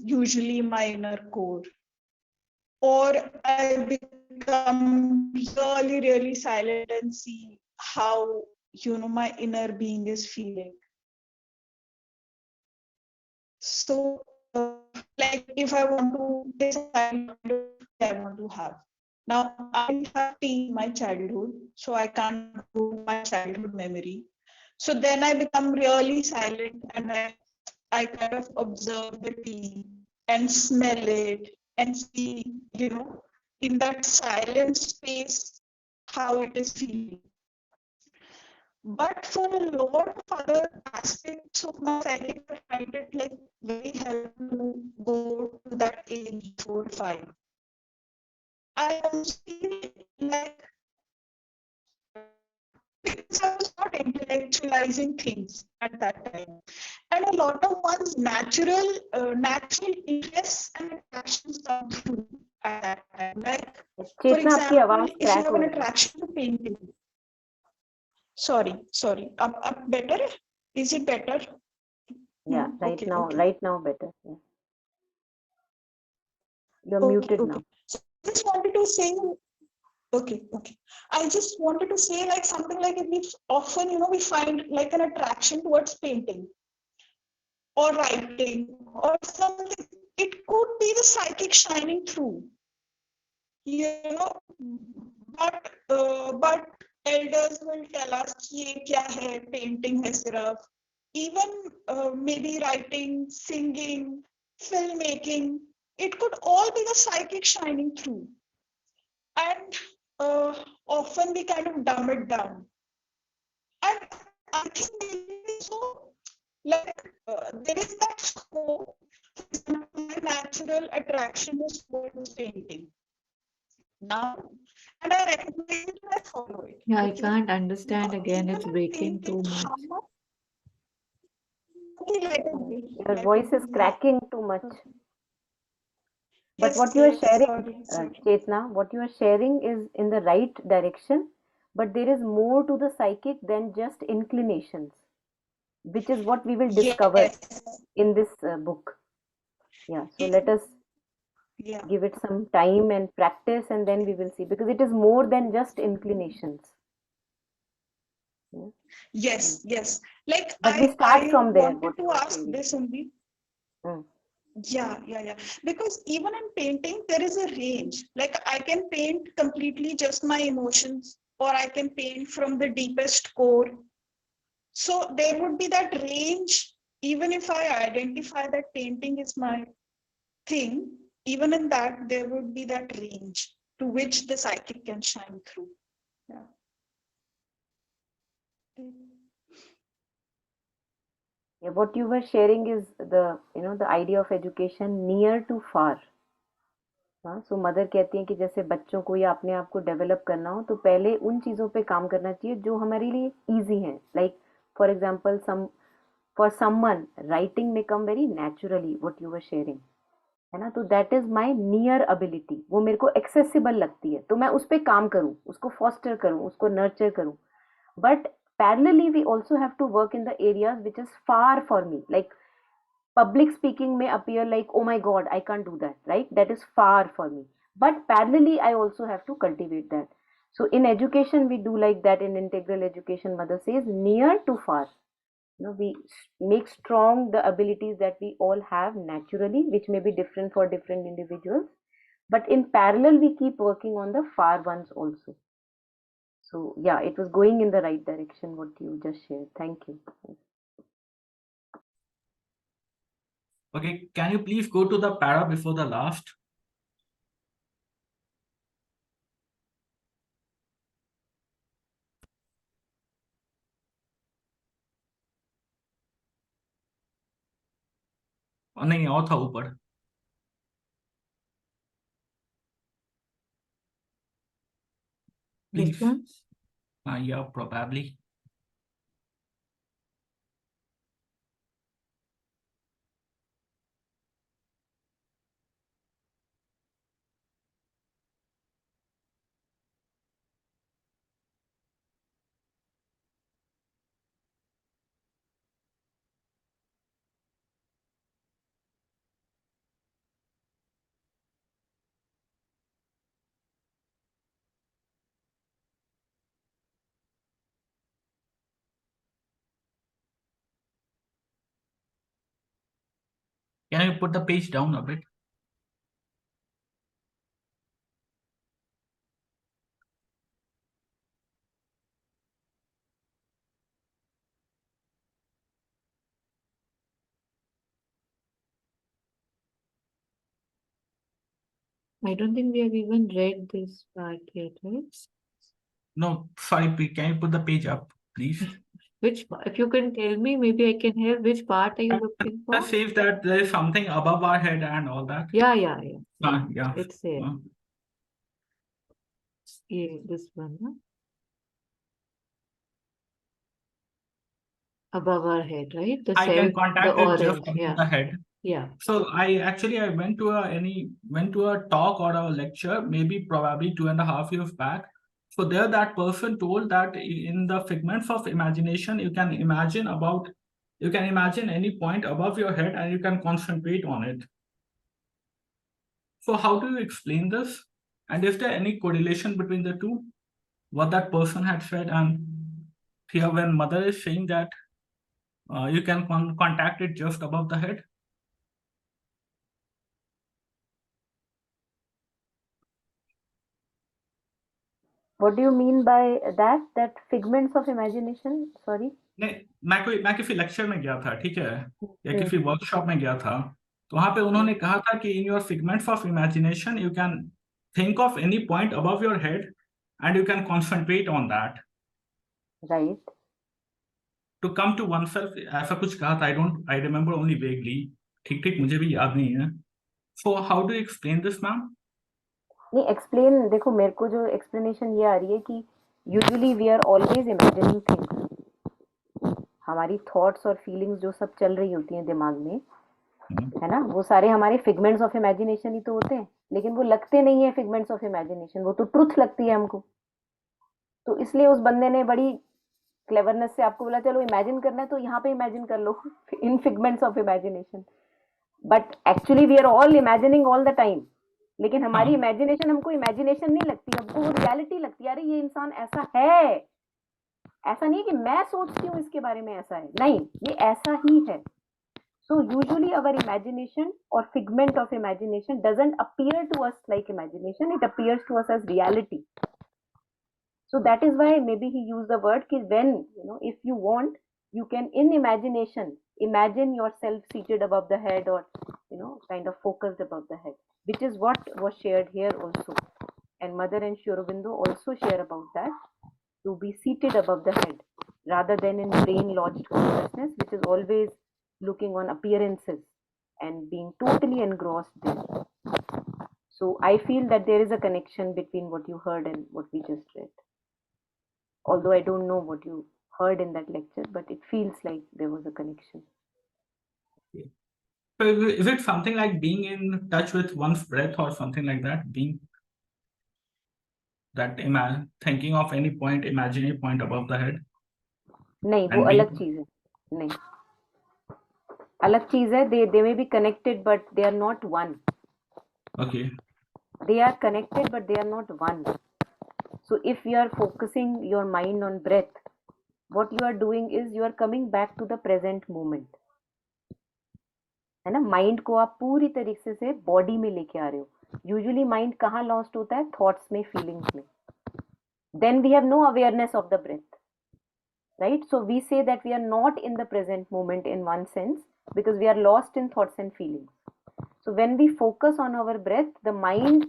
usually my inner core. or I become really, really silent and see how, my inner being is feeling. So, like if I want to decide what kind of tea I want to have. Now, I didn't have tea in my childhood, so I can't go to my childhood memory. So then I become really silent and I kind of observe the tea and smell it and see, in that silent space, how it is feeling. But for a lot of other aspects of my psychic, I find it like very helpful to go to that age 4 5. I also feel like because I was not intellectualizing things at that time, and a lot of one's natural interests and attractions come through at that time. Like, for चेतना आपकी example, आवाज if you crack have हो an रही है. attraction to painting, sorry, up better? Is it better? Yeah, Okay, okay. right now better. Yeah. You're Okay, muted okay. now. So I just wanted to say, okay. I just wanted to say like something like we often, we find like an attraction towards painting or writing or something. It could be the psychic shining through, you know, but elders will tell us कि ये क्या है, painting है सिर्फ. Even maybe writing, singing, filmmaking, it could all be the psychic shining through. And often we kind of dumb it down. And I think maybe so, like there is that scope. For example, my natural attraction is towards painting now, and I recognize it and I follow it. Yeah, I Okay. can't understand Now, again. even It's in breaking painting, too much. how much? Okay, let it be. Your Let voice it is be. cracking too much. But Yes, what you are yes, sharing, sorry. Chetna, what you are sharing is in the right direction, but there is more to the psychic than just inclinations, which is what we will discover Yes. in this book. Yeah, so It, let us yeah. give it some time and practice, and then we will see, because it is more than just inclinations. Yeah. Yes. Like But we start I from there, wanted what to you are ask saying. this only. Mm. Yeah. Because even in painting, there is a range. Like I can paint completely just my emotions, or I can paint from the deepest core. So there would be that range, even if I identify that painting is my thing, even in that, there would be that range to which the psychic can shine through. Yeah. Yeah, what you were sharing is the idea of education near to far. हाँ, सो mother कहती हैं कि जैसे बच्चों को या अपने आप को डेवलप करना हो तो पहले उन चीज़ों पे काम करना चाहिए जो हमारे लिए इजी हैं. Like for example for someone writing में come very naturally what you were sharing, है ना. तो that is my near ability, वो मेरे को एक्सेसिबल लगती है, तो मैं उस पर काम करूँ, उसको फॉस्टर करूँ, उसको नर्चर करूँ. But parallelly, we also have to work in the areas which is far for me. Like public speaking may appear like, oh my God, I can't do that, right? That is far for me. But parallelly, I also have to cultivate that. So in education, we do like that. In integral education, mother says near to far. We make strong the abilities that we all have naturally, which may be different for different individuals. But in parallel, we keep working on the far ones also. So yeah, it was going in the right direction what you just shared. Thank you. Okay, can you please go to the para before the last? नहीं और था ऊपर. This Please. one? Yeah, probably. Can you put the page down a bit? I don't think we have even read this part yet, right? No, sorry, can you put the page up, please? Which part? If you can tell me, maybe I can help. Which part are you looking for? That says that there is something above our head and all that. Yeah. Yeah. It's there. Yeah, this one, huh? Above our head, right? The I can contact the it just orange. above Yeah. the head. Yeah. So I went to a talk or a lecture, maybe probably 2.5 years back. So there that person told that in the figments of imagination, you can imagine any point above your head and you can concentrate on it. So how do you explain this? And is there any correlation between the two? What that person had said and here when mother is saying that you can contact it just above the head? What do you mean by that? That figments of imagination? Sorry. नहीं, मैं किसी lecture में गया था, ठीक है, या किसी वर्कशॉप में गया था, तो वहां पे उन्होंने कहा था कि in your figments of imagination you can think of any point above your head and you can concentrate on that right to come to one self, ऐसा कुछ कहा था. आई रिमेम्बर ओनली वेगली, ठीक मुझे भी याद नहीं है. So how do explain this ma'am? नहीं एक्सप्लेन, देखो मेरे को जो एक्सप्लेनेशन ये आ रही है कि usually we are always imagining things. हमारी थॉट्स और फीलिंग्स जो सब चल रही होती हैं दिमाग में, है ना, वो सारे हमारे फिगमेंट्स ऑफ इमेजिनेशन ही तो होते हैं, लेकिन वो लगते नहीं है फिगमेंट्स ऑफ इमेजिनेशन, वो तो ट्रुथ लगती है हमको. तो इसलिए उस बंदे ने बड़ी क्लेवरनेस से आपको बोला चलो इमेजिन करना है तो यहाँ पे इमेजिन कर लो in figments of imagination. But actually we are all imagining all the time, लेकिन हमारी इमेजिनेशन हमको इमेजिनेशन नहीं लगती, हमको वो रियलिटी लगती है. अरे ये इंसान ऐसा है, ऐसा नहीं कि मैं सोचती हूँ इसके बारे में ऐसा है, नहीं, ये ऐसा ही है. So usually our imagination or figment of imagination doesn't appear to us like imagination, it appears to us as reality. So that is why maybe he used the word ki when, if you want, you can in imagination imagine yourself seated above the head or kind of focused above the head, which is what was shared here also. And Mother and Aurobindo also share about that, to be seated above the head rather than in brain lodged consciousness, which is always looking on appearances and being totally engrossed there. So I feel that there is a connection between what you heard and what we just read. Although I don't know what you heard in that lecture, but it feels like there was a connection. So is it something like being in touch with one's breath or something like that? Being that thinking of any point, imaginary point above the head? नहीं, वो अलग चीज है. नहीं, अलग चीज है. They may be connected, but they are not one. Okay. They are connected, but they are not one. So if you are focusing your mind on breath, what you are doing is you are coming back to the present moment. है ना, mind को आप पूरी तरीके से body में लेके आ रहे हो. यूजुअली माइंड कहाँ लॉस्ट होता है? थॉट्स में, फीलिंग्स में. Then we have no awareness of the breath, right? So we say that we are not in the present moment in one sense because we are lost in thoughts and feelings. So when we focus on our breath, the mind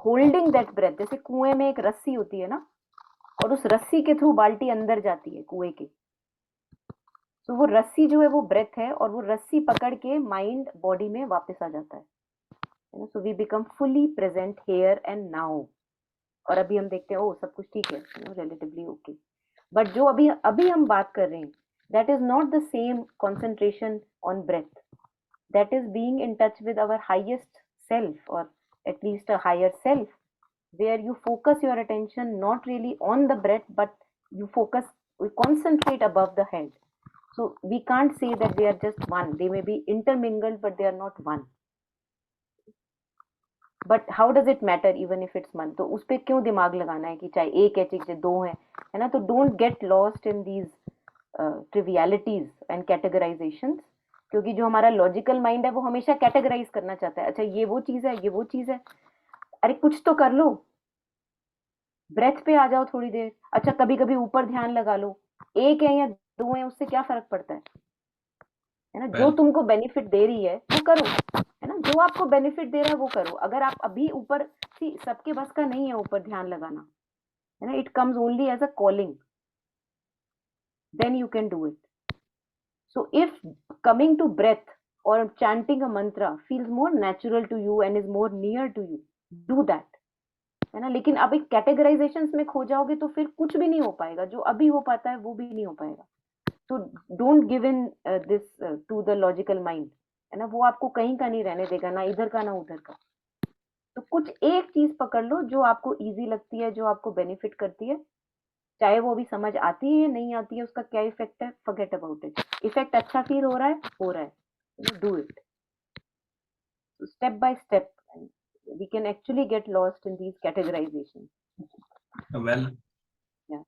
holding that breath, जैसे कुएं में एक रस्सी होती है ना, और उस रस्सी के थ्रू बाल्टी अंदर जाती है कुएं के. तो वो रस्सी जो है वो ब्रेथ है, और वो रस्सी पकड़ के माइंड बॉडी में वापस आ जाता है. So we become fully present here and now. और अभी हम देखते हैं ओ सब कुछ ठीक है, रिलेटिवली ओके. बट जो अभी हम बात कर रहे हैं, that is not the same concentration on breath. That is being in touch with our highest self, और at least a higher self, where you focus your attention not really on the breath, but we concentrate above the head. So we can't say that they are just one. They may be intermingled, but they are not one. But how does it matter even if it's one? तो उस पे क्यों दिमाग लगाना है कि चाहे एक है चाहे दो है ना? तो don't get lost in these trivialities and categorizations. क्योंकि जो हमारा लॉजिकल माइंड है वो हमेशा कैटेगराइज करना चाहता है, अच्छा ये वो चीज है, ये वो चीज है, अरे कुछ तो कर लो, ब्रेथ पे आ जाओ थोड़ी देर, अच्छा कभी कभी ऊपर ध्यान लगा लो, एक है या दो है उससे क्या फर्क पड़ता है ना, जो Well, तुमको बेनिफिट दे रही है वो करो, है ना, जो आपको बेनिफिट दे रहा है वो करो। अगर आप अभी ऊपर, सी सबके बस का नहीं है ऊपर ध्यान लगाना, है ना, it comes only as a calling, then you can do it. So if coming to breath or chanting a mantra feels more natural to you and is more near to you, do that, है ना। लेकिन अब एक categorisation में खो जाओगे तो फिर कुछ भी नहीं हो पाएगा, जो अभी हो पाता है वो भी नहीं हो पाएगा। तो don't give in this to the logical mind, है ना, वो आपको कहीं का नहीं रहने देगा, ना इधर का ना उधर का। तो कुछ एक चीज पकड़ लो जो आपको इजी लगती है, जो आपको बेनिफिट करती है, चाहे वो अभी समझ आती है या नहीं आती है, उसका क्या इफेक्ट है, फॉरगेट अबाउट इट। इफेक्ट अच्छा फील हो रहा है, हो रहा है, do it step by step, and we can actually get lost in these categorizations. well, Yeah.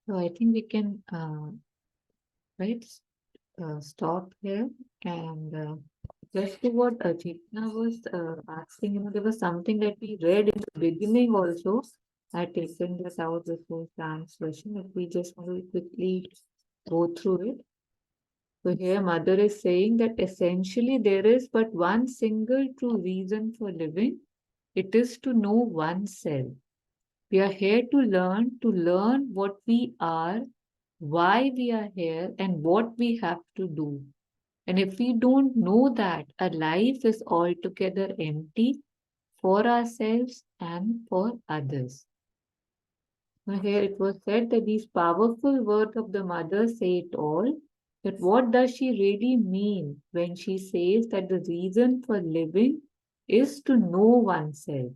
So I think we can right stop here and just to what Ajitna was asking, there was something that we read in the beginning also. I had taken that out before Sam's question, but we just want to quickly go through it. So here Mother is saying that essentially there is but one single true reason for living. It is to know oneself. We are here to learn what we are, why we are here, and what we have to do. And if we don't know that, our life is altogether empty for ourselves and for others. Now, here it was said that these powerful words of the mother say it all. But what does she really mean when she says that the reason for living is to know oneself?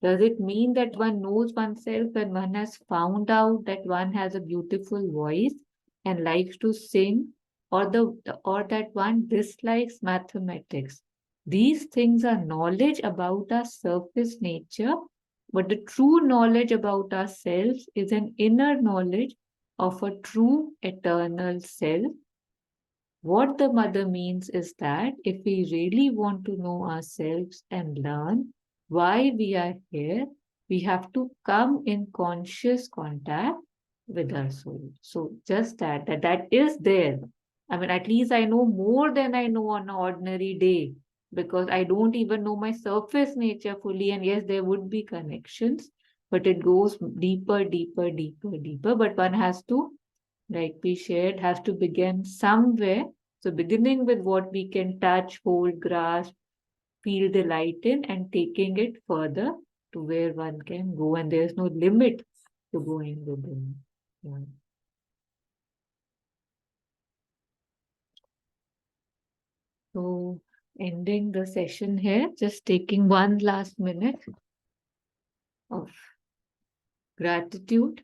Does it mean that one knows oneself when one has found out that one has a beautiful voice and likes to sing, or that one dislikes mathematics? These things are knowledge about our surface nature, but the true knowledge about ourselves is an inner knowledge of a true eternal self. What the mother means is that if we really want to know ourselves and learn why we are here, we have to come in conscious contact with our soul. So just that is there. I mean, at least I know more than I know on an ordinary day because I don't even know my surface nature fully. And yes, there would be connections, but it goes deeper, deeper, deeper, deeper. But one has to, like we shared, has to begin somewhere. So beginning with what we can touch, hold, grasp, feel delight in, and taking it further to where one can go, and there's no limit to going within. Yeah. So ending the session here, just taking one last minute of gratitude.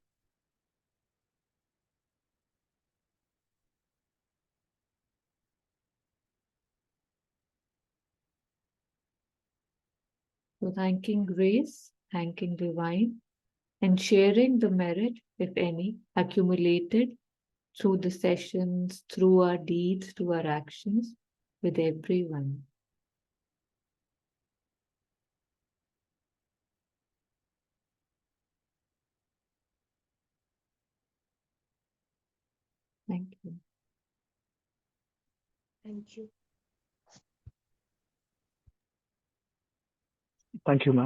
So thanking grace, thanking divine, and sharing the merit, if any, accumulated through the sessions, through our deeds, through our actions, with everyone. Thank you. Thank you. Thank you, ma'am.